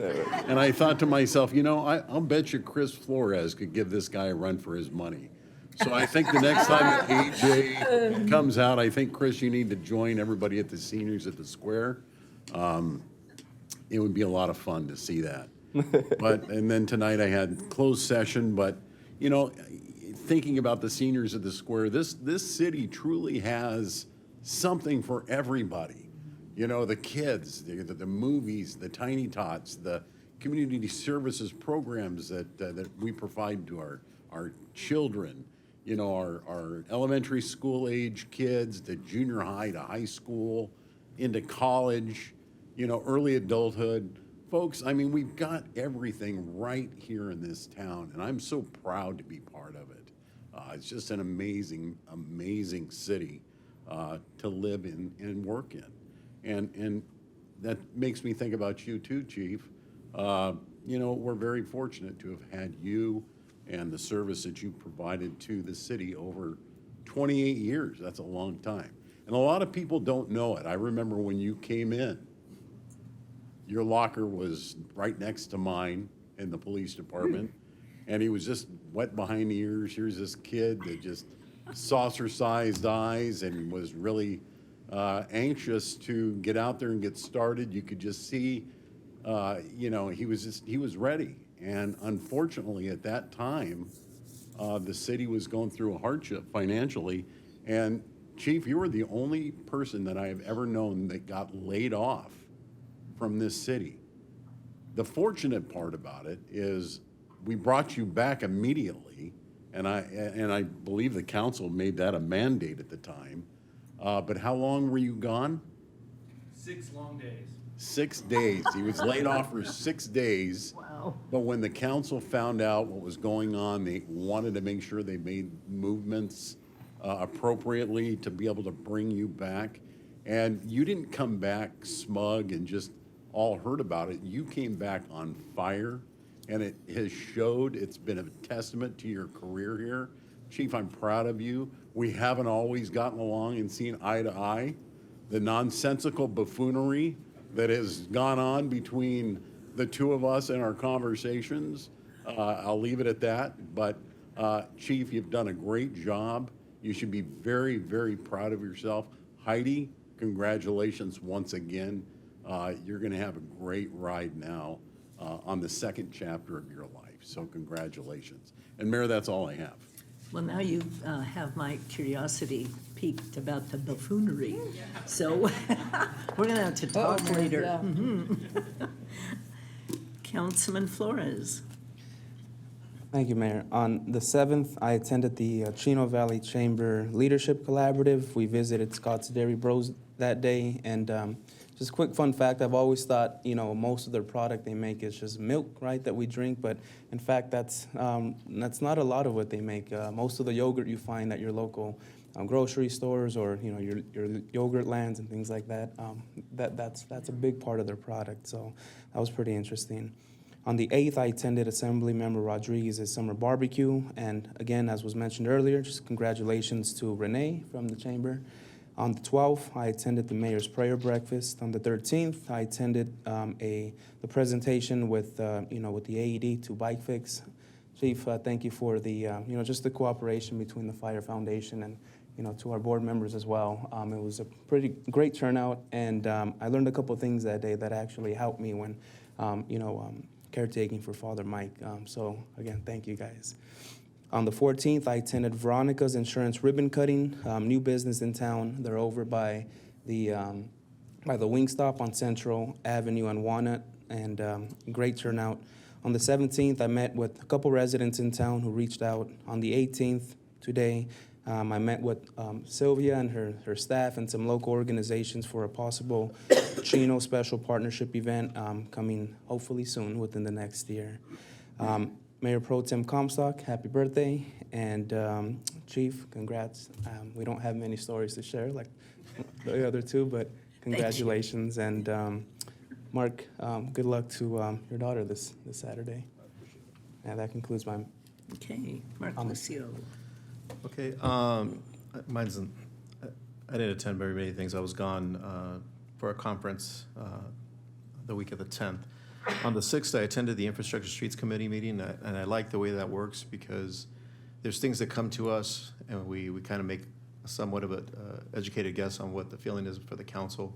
And I thought to myself, I'll bet you Chris Flores could give this guy a run for his money. So I think the next time AJ comes out, I think, Chris, you need to join everybody at the Seniors at the Square. It would be a lot of fun to see that. And then tonight I had closed session, but, thinking about the Seniors at the Square, this city truly has something for everybody. The kids, the movies, the tiny tots, the community services programs that we provide to our children, our elementary school age kids, to junior high to high school, into college, early adulthood. Folks, we've got everything right here in this town, and I'm so proud to be part of it. It's just an amazing, amazing city to live in and work in. And that makes me think about you too, Chief. We're very fortunate to have had you and the service that you provided to the city over 28 years. That's a long time. And a lot of people don't know it. I remember when you came in, your locker was right next to mine in the police department, and he was just wet behind the ears. Here's this kid that just saucer-sized eyes and was really anxious to get out there and get started. You could just see, he was ready. And unfortunately, at that time, the city was going through a hardship financially. And Chief, you were the only person that I have ever known that got laid off from this city. The fortunate part about it is we brought you back immediately, and I believe the council made that a mandate at the time. But how long were you gone? 6 long days. 6 days. He was laid off for 6 days. Wow. But when the council found out what was going on, they wanted to make sure they made movements appropriately to be able to bring you back. And you didn't come back smug and just all heard about it. You came back on fire, and it has showed. It's been a testament to your career here. Chief, I'm proud of you. We haven't always gotten along and seen eye to eye. The nonsensical buffoonery that has gone on between the two of us in our conversations, I'll leave it at that. But Chief, you've done a great job. You should be very, very proud of yourself. Heidi, congratulations once again. You're going to have a great ride now on the second chapter of your life. So congratulations. And Mayor, that's all I have. Well, now you have my curiosity piqued about the buffoonery. So we're going to have to talk later. Yeah. Councilman Flores. Thank you, Mayor. On the 7th, I attended the Chino Valley Chamber Leadership Collaborative. We visited Scott's Dairy Bros that day, and just a quick fun fact, I've always thought, most of their product they make is just milk, right, that we drink, but in fact, that's not a lot of what they make. Most of the yogurt you find at your local grocery stores or, your yogurt lands and things like that, that's a big part of their product, so that was pretty interesting. On the 8th, I attended Assemblymember Rodriguez's summer barbecue, and again, as was mentioned earlier, just congratulations to Renee from the chamber. On the 12th, I attended the mayor's prayer breakfast. On the 13th, I attended the presentation with with the AED to Bike Fix. Chief, thank you for the just the cooperation between the Fire Foundation and to our board members as well. It was a pretty great turnout, and I learned a couple of things that day that actually helped me when caretaking for Father Mike. So again, thank you guys. On the 14th, I attended Veronica's Insurance Ribbon Cutting, new business in town. They're over by the Wingstop on Central Avenue and Walnut, and great turnout. On the 17th, I met with a couple residents in town who reached out. On the 18th, today, I met with Sylvia and her staff and some local organizations for a possible Chino special partnership event coming hopefully soon within the next year. Mayor Pro Tem Comstock, happy birthday, and Chief, congrats. We don't have many stories to share like the other two, but congratulations. And Mark, good luck to your daughter this Saturday. And that concludes my. Okay, Mark Lucio. Okay, mine's, I didn't attend very many things. I was gone for a conference the week of the 10th. On the 6th, I attended the Infrastructure Streets Committee meeting, and I like the way that works because there's things that come to us, and we kind of make somewhat of an educated guess on what the feeling is for the council,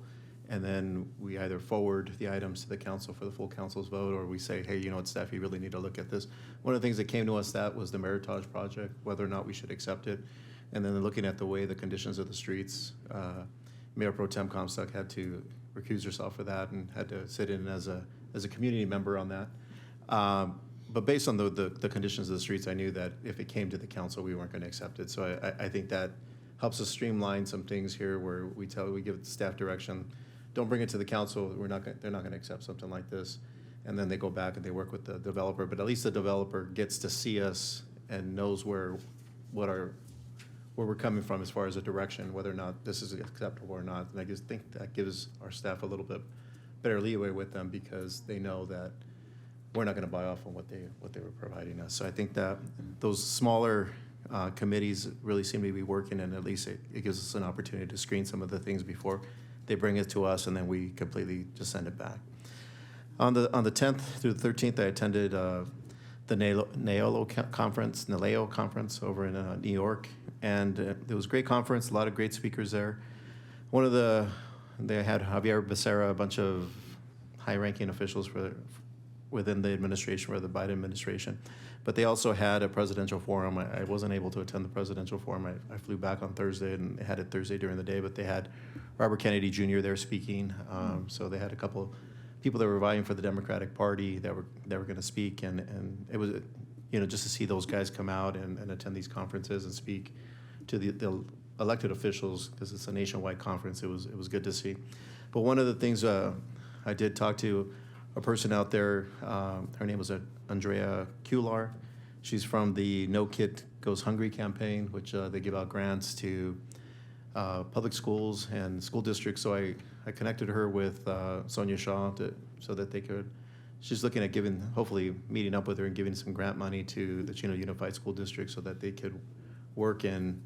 and then we either forward the items to the council for the full council's vote, or we say, hey, staff, you really need to look at this. One of the things that came to us, that was the Meritage project, whether or not we should accept it, and then looking at the way the conditions of the streets, Mayor Pro Tem Comstock had to recuse herself for that and had to sit in as a community member on that. But based on the conditions of the streets, I knew that if it came to the council, we weren't going to accept it. So I think that helps us streamline some things here where we give the staff direction, don't bring it to the council, they're not going to accept something like this. And then they go back and they work with the developer, but at least the developer gets to see us and knows where we're coming from as far as a direction, whether or not this is acceptable or not. And I just think that gives our staff a little bit better leeway with them because they know that we're not going to buy off on what they were providing us. So I think that those smaller committees really seem to be working, and at least it gives us an opportunity to screen some of the things before they bring it to us, and then we completely just send it back. On the 10th through the 13th, I attended the NALEO conference over in New York, and it was a great conference, a lot of great speakers there. They had Javier Becerra, a bunch of high-ranking officials within the administration, or the Biden administration. But they also had a presidential forum. I wasn't able to attend the presidential forum. I flew back on Thursday and had it Thursday during the day, but they had Robert Kennedy Jr. there speaking. So they had a couple people that were vying for the Democratic Party that were going to speak, and it was, just to see those guys come out and attend these conferences and speak to the elected officials, because it's a nationwide conference. It was good to see. But one of the things I did talk to a person out there. Her name was Andrea Kular. She's from the No Kid Goes Hungry campaign, which they give out grants to public schools and school districts. So I connected her with Sonia Shaw so that they could. She's looking at hopefully meeting up with her and giving some grant money to the Chino Unified School District so that they could work and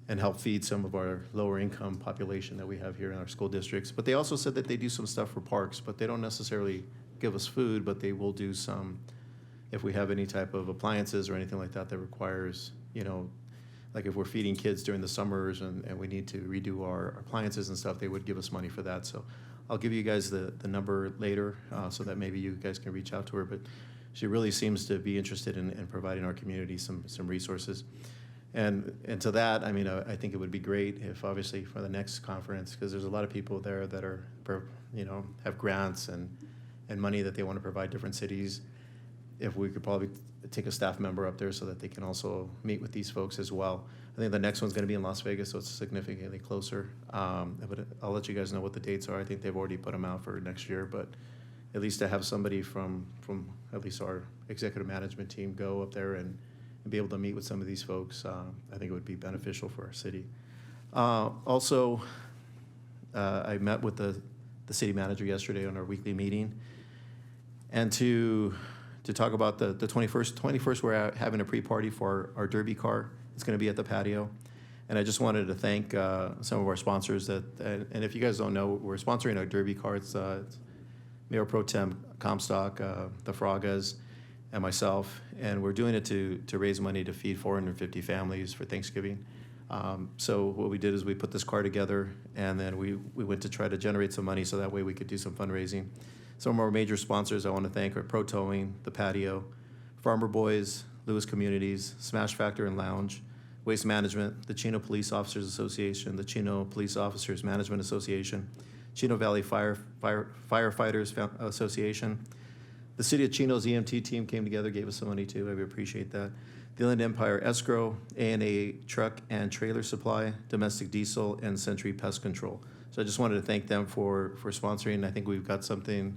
help feed some of our lower income population that we have here in our school districts. But they also said that they do some stuff for parks, but they don't necessarily give us food, but they will do some, if we have any type of appliances or anything like that requires, like if we're feeding kids during the summers and we need to redo our appliances and stuff, they would give us money for that. So I'll give you guys the number later so that maybe you guys can reach out to her. But she really seems to be interested in providing our community some resources. And to that, I think it would be great if, obviously, for the next conference, because there's a lot of people there that are, have grants and money that they want to provide different cities. If we could probably take a staff member up there so that they can also meet with these folks as well. I think the next one's going to be in Las Vegas, so it's significantly closer. But I'll let you guys know what the dates are. I think they've already put them out for next year, but at least to have somebody from at least our executive management team go up there and be able to meet with some of these folks, I think it would be beneficial for our city. Also, I met with the city manager yesterday on our weekly meeting, and to talk about the 21st, we're having a pre-party for our Derby car. It's going to be at the patio, and I just wanted to thank some of our sponsors and if you guys don't know, we're sponsoring our Derby car. It's Mayor Pro Tem Comstock, the Fragas, and myself, and we're doing it to raise money to feed 450 families for Thanksgiving. So what we did is we put this car together, and then we went to try to generate some money so that way we could do some fundraising. Some of our major sponsors I want to thank are Pro Towing, The Patio, Farmer Boys, Lewis Communities, Smash Factor and Lounge, Waste Management, the Chino Police Officers Association, the Chino Police Officers Management Association, Chino Valley Firefighters Association. The City of Chino's EMT team came together, gave us some money too. I appreciate that. The Inland Empire Escrow, A&A Truck and Trailer Supply, Domestic Diesel, and Century Pest Control. So I just wanted to thank them for sponsoring. I think we've got something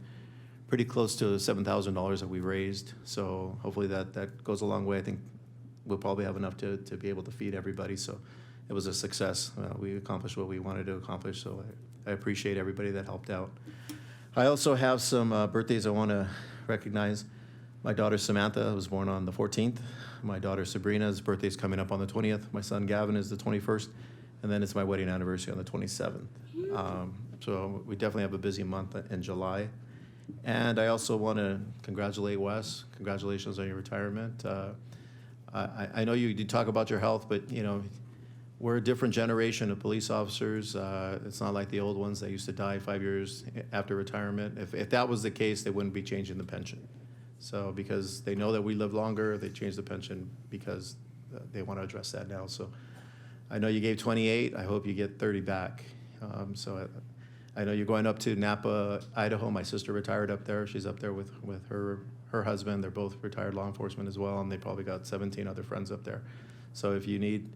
pretty close to $7,000 that we've raised. So hopefully that goes a long way. I think we'll probably have enough to be able to feed everybody. So it was a success. We accomplished what we wanted to accomplish. So I appreciate everybody that helped out. I also have some birthdays I want to recognize. My daughter Samantha was born on the 14th. My daughter Sabrina's birthday is coming up on the 20th. My son Gavin is the 21st. And then it's my wedding anniversary on the 27th. So we definitely have a busy month in July. And I also want to congratulate Wes. Congratulations on your retirement. I know you talk about your health, but we're a different generation of police officers. It's not like the old ones that used to die 5 years after retirement. If that was the case, they wouldn't be changing the pension. So because they know that we live longer, they changed the pension because they want to address that now. So I know you gave 28. I hope you get 30 back. So I know you're going up to Napa, Idaho. My sister retired up there. She's up there with her husband. They're both retired law enforcement as well, and they probably got 17 other friends up there. So if you need,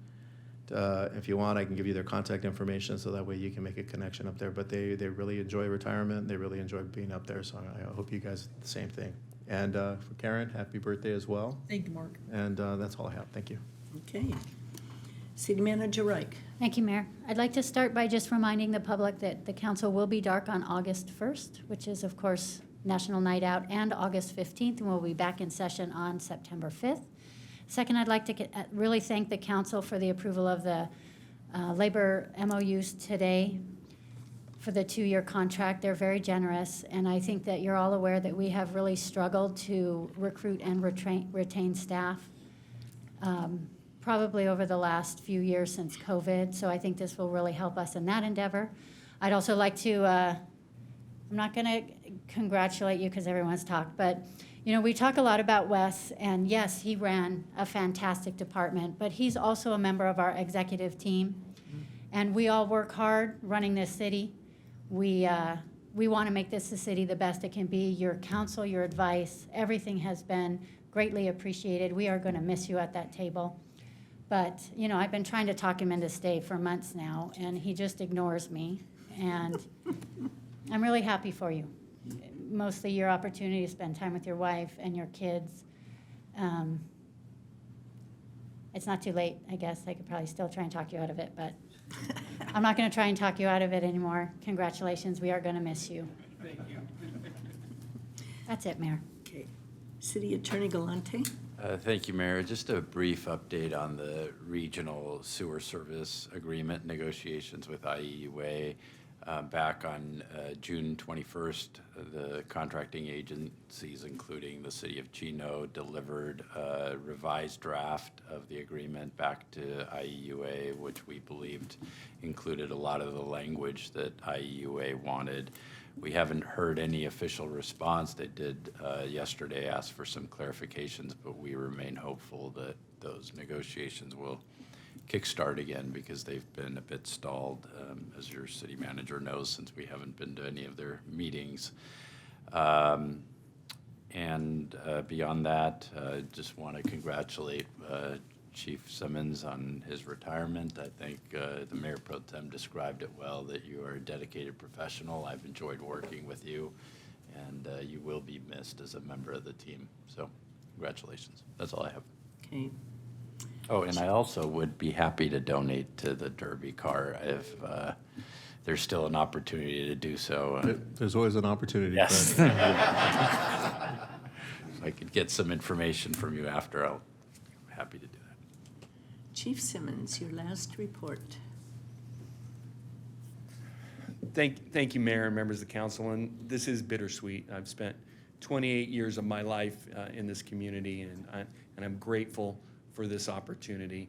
if you want, I can give you their contact information so that way you can make a connection up there. But they really enjoy retirement. They really enjoy being up there. So I hope you guys the same thing. And for Karen, happy birthday as well. Thank you, Mark. And that's all I have. Thank you. Okay. City Manager Reich. Thank you, Mayor. I'd like to start by just reminding the public that the council will be dark on August 1st, which is, of course, National Night Out, and August 15th, and we'll be back in session on September 5th. Second, I'd like to really thank the council for the approval of the labor MOUs today for the 2-year contract. They're very generous, and I think that you're all aware that we have really struggled to recruit and retain staff, probably over the last few years since COVID, so I think this will really help us in that endeavor. I'd also like to, I'm not going to congratulate you because everyone's talked, but you know, we talk a lot about Wes, and yes, he ran a fantastic department, but he's also a member of our executive team, and we all work hard running this city. We want to make this the city the best it can be. Your counsel, your advice, everything has been greatly appreciated. We are going to miss you at that table. But, you know, I've been trying to talk him into stay for months now, and he just ignores me. And I'm really happy for you. Mostly your opportunity to spend time with your wife and your kids. It's not too late, I guess. I could probably still try and talk you out of it, but I'm not going to try and talk you out of it anymore. Congratulations. We are going to miss you. Thank you. That's it, Mayor. Okay. City Attorney Galante. Thank you, Mayor. Just a brief update on the regional sewer service agreement negotiations with IEUA. Back on June 21st, the contracting agencies, including the City of Chino, delivered a revised draft of the agreement back to IEUA, which we believed included a lot of the language that IEUA wanted. We haven't heard any official response. They did yesterday ask for some clarifications, but we remain hopeful that those negotiations will kickstart again because they've been a bit stalled, as your city manager knows, since we haven't been to any of their meetings. And beyond that, just want to congratulate Chief Simmons on his retirement. I think the Mayor Pro Tem described it well, that you are a dedicated professional. I've enjoyed working with you, and you will be missed as a member of the team. So congratulations. That's all I have. Okay. Oh, and I also would be happy to donate to the Derby car if there's still an opportunity to do so. There's always an opportunity. Yes. If I could get some information from you after, I'm happy to do that. Chief Simmons, your last report. Thank you, Mayor and members of the council. And this is bittersweet. I've spent 28 years of my life in this community, and I'm grateful for this opportunity.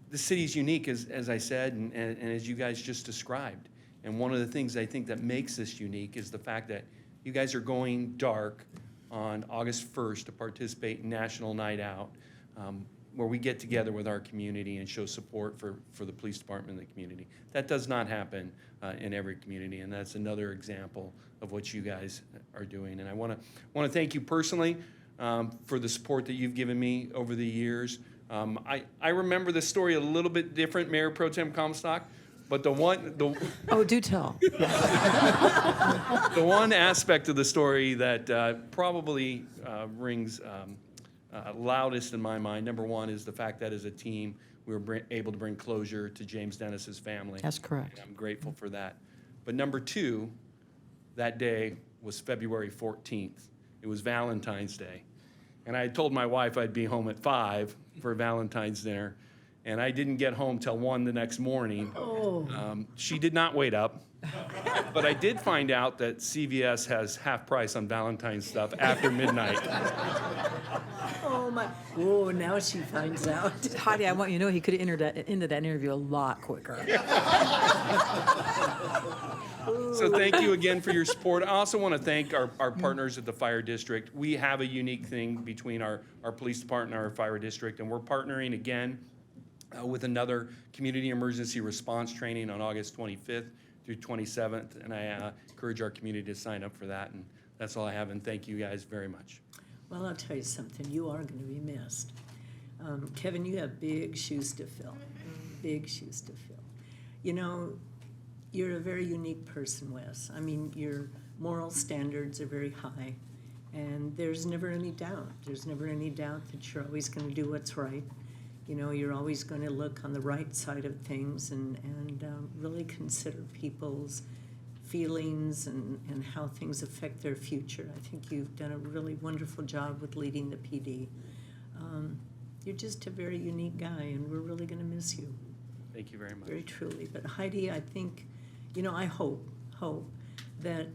The city's unique, as I said, and as you guys just described. And one of the things I think that makes this unique is the fact that you guys are going dark on August 1st to participate in National Night Out, where we get together with our community and show support for the police department and the community. That does not happen in every community, and that's another example of what you guys are doing. And I want to thank you personally for the support that you've given me over the years. I remember the story a little bit different, Mayor Pro Tem Comstock, but Oh, do tell. the one aspect of the story that probably rings loudest in my mind, number one, is the fact that as a team, we were able to bring closure to James Dennis's family. That's correct. And I'm grateful for that. But number two, that day was February 14th. It was Valentine's Day. And I had told my wife I'd be home at 5 for Valentine's dinner, and I didn't get home till 1 the next morning. Oh. She did not wait up, but I did find out that CVS has half price on Valentine's stuff after midnight. Oh, my. Oh, now she finds out. Heidi, I want you to know he could have ended that interview a lot quicker. So thank you again for your support. I also want to thank our partners at the Fire District. We have a unique thing between our police department and our Fire District, and we're partnering again with another community emergency response training on August 25th through 27th, and I encourage our community to sign up for that. And that's all I have, and thank you guys very much. Well, I'll tell you something. You are going to be missed. Kevin, you have big shoes to fill. Big shoes to fill. You know, you're a very unique person, Wes. I mean, your moral standards are very high, and there's never any doubt. There's never any doubt that you're always going to do what's right. You know, you're always going to look on the right side of things and really consider people's feelings and how things affect their future. I think you've done a really wonderful job with leading the PD. You're just a very unique guy, and we're really going to miss you, Thank you very much. very truly. But Heidi, I think, I hope that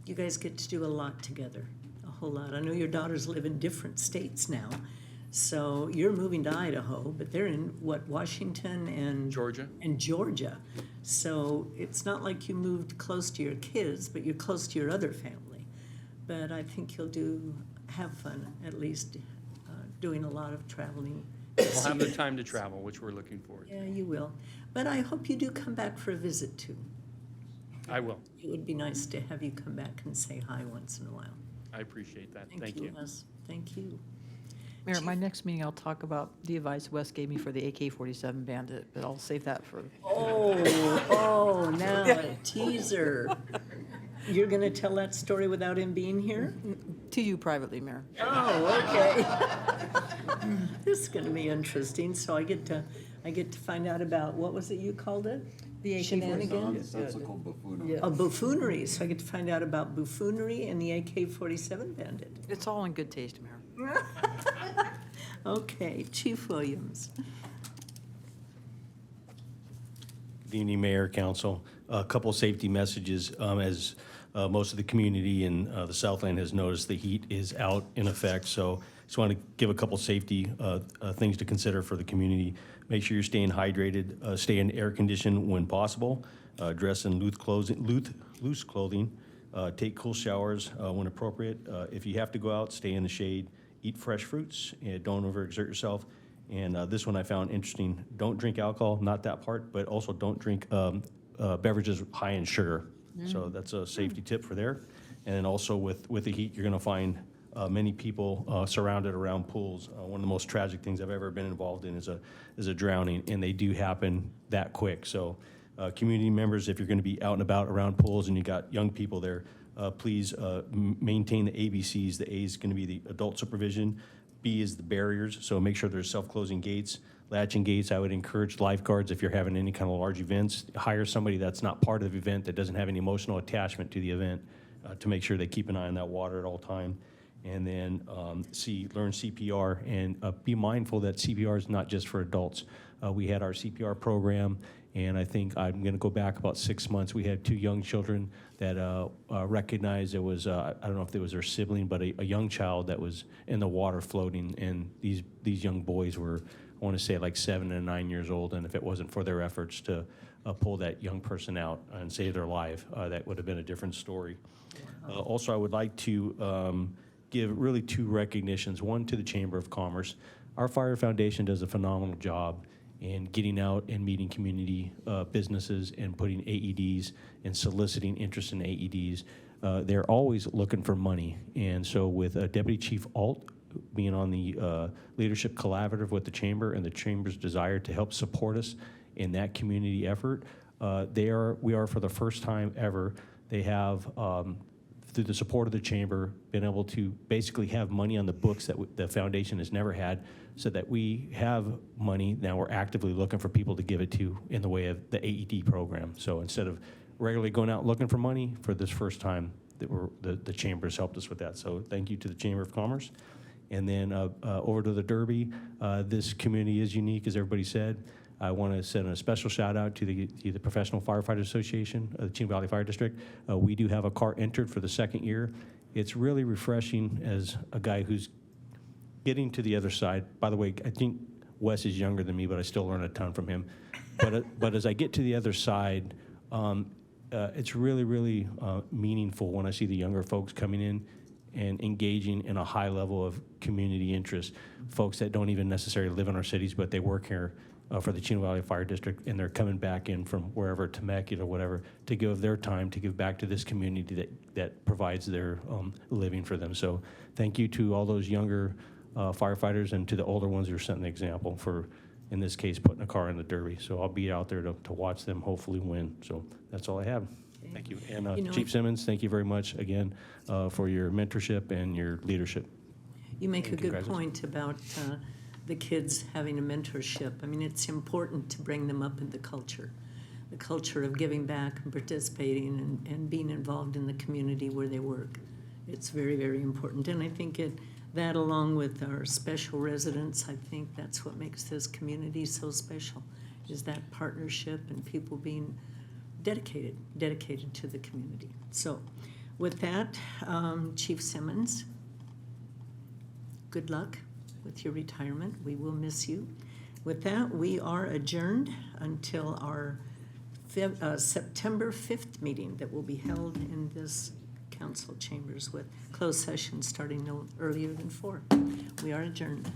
you guys get to do a lot together, a whole lot. I know your daughters live in different states now, so you're moving to Idaho, but they're in, Washington and? Georgia. And Georgia. So it's not like you moved close to your kids, but you're close to your other family. But I think you'll have fun, at least doing a lot of traveling. We'll have the time to travel, which we're looking forward to. Yeah, you will. But I hope you do come back for a visit, too. I will. It would be nice to have you come back and say hi once in a while. I appreciate that. Thank Thank you, you. Les. Thank you. Mayor, my next meeting, I'll talk about the advice Wes gave me for the AK-47 Bandit, but I'll save that for. Now a teaser. You're going to tell that story without him being here? To you privately, Mayor. Oh, okay. This is going to be interesting. So I get to find out about, what was it you called it? The Shenanigans? Nonsensical buffoonery. A buffoonery. So I get to find out about buffoonery and the AK-47 Bandit. It's all in good taste, Mayor. Okay, Chief Williams. Good evening, Mayor, Council. A couple safety messages. As most of the community in the Southland has noticed, the heat is out in effect. So just want to give a couple safety things to consider for the community. Make sure you're staying hydrated, stay in air conditioned when possible, dress in loose clothing, take cool showers when appropriate. If you have to go out, stay in the shade, eat fresh fruits, and don't overexert yourself. And this one I found interesting. Don't drink alcohol, not that part, but also don't drink beverages high in sugar. So that's a safety tip for there. And then also with the heat, you're going to find many people surrounded around pools. One of the most tragic things I've ever been involved in is a drowning, and they do happen that quick. So community members, if you're going to be out and about around pools and you got young people there, please maintain the ABCs. The A is going to be the adult supervision. B is the barriers, so make sure there's self-closing gates, latching gates. I would encourage lifeguards, if you're having any kind of large events, hire somebody that's not part of the event, that doesn't have any emotional attachment to the event, to make sure they keep an eye on that water at all time. And then learn CPR, and be mindful that CPR is not just for adults. We had our CPR program, and I think I'm going to go back about 6 months. We had 2 young children that recognized it was, I don't know if it was their sibling, but a young child that was in the water floating. And these young boys were, I want to say, like 7 and 9 years old. And if it wasn't for their efforts to pull that young person out and save their life, that would have been a different story. Also, I would like to give really 2 recognitions, one to the Chamber of Commerce. Our Fire Foundation does a phenomenal job in getting out and meeting community businesses and putting AEDs and soliciting interest in AEDs. They're always looking for money. And so with Deputy Chief Alt being on the leadership collaborative with the Chamber and the Chamber's desire to help support us in that community effort, we are for the first time ever, they have through the support of the Chamber, been able to basically have money on the books that the foundation has never had, so that we have money. Now we're actively looking for people to give it to in the way of the AED program. So instead of regularly going out looking for money, for this first time, the Chamber has helped us with that. So thank you to the Chamber of Commerce. And then over to the Derby, this community is unique, as everybody said. I want to send a special shout out to the Professional Firefighters Association, the Chino Valley Fire District. We do have a car entered for the 2nd year. It's really refreshing as a guy who's getting to the other side. By the way, I think Wes is younger than me, but I still learn a ton from him. But as I get to the other side, it's really, really meaningful when I see the younger folks coming in and engaging in a high level of community interest. Folks that don't even necessarily live in our cities, but they work here for the Chino Valley Fire District, and they're coming back in from wherever, Temecula or whatever, to give their time to give back to this community that provides their living for them. So thank you to all those younger firefighters, and to the older ones who are setting the example for, in this case, putting a car in the Derby. So I'll be out there to watch them hopefully win. So that's all I have. Thank you. And Chief Simmons, thank you very much again for your mentorship and your leadership. You make a good point about the kids having a mentorship. I mean, it's important to bring them up in the culture of giving back and participating and being involved in the community where they work. It's very, very important. And I think That, along with our special residents, I think that's what makes this community so special, is that partnership and people being dedicated to the community. So with that, Chief Simmons, good luck with your retirement. We will miss you. With that, we are adjourned until our September 5th meeting that will be held in this council chambers with closed session starting no earlier than 4. We are adjourned.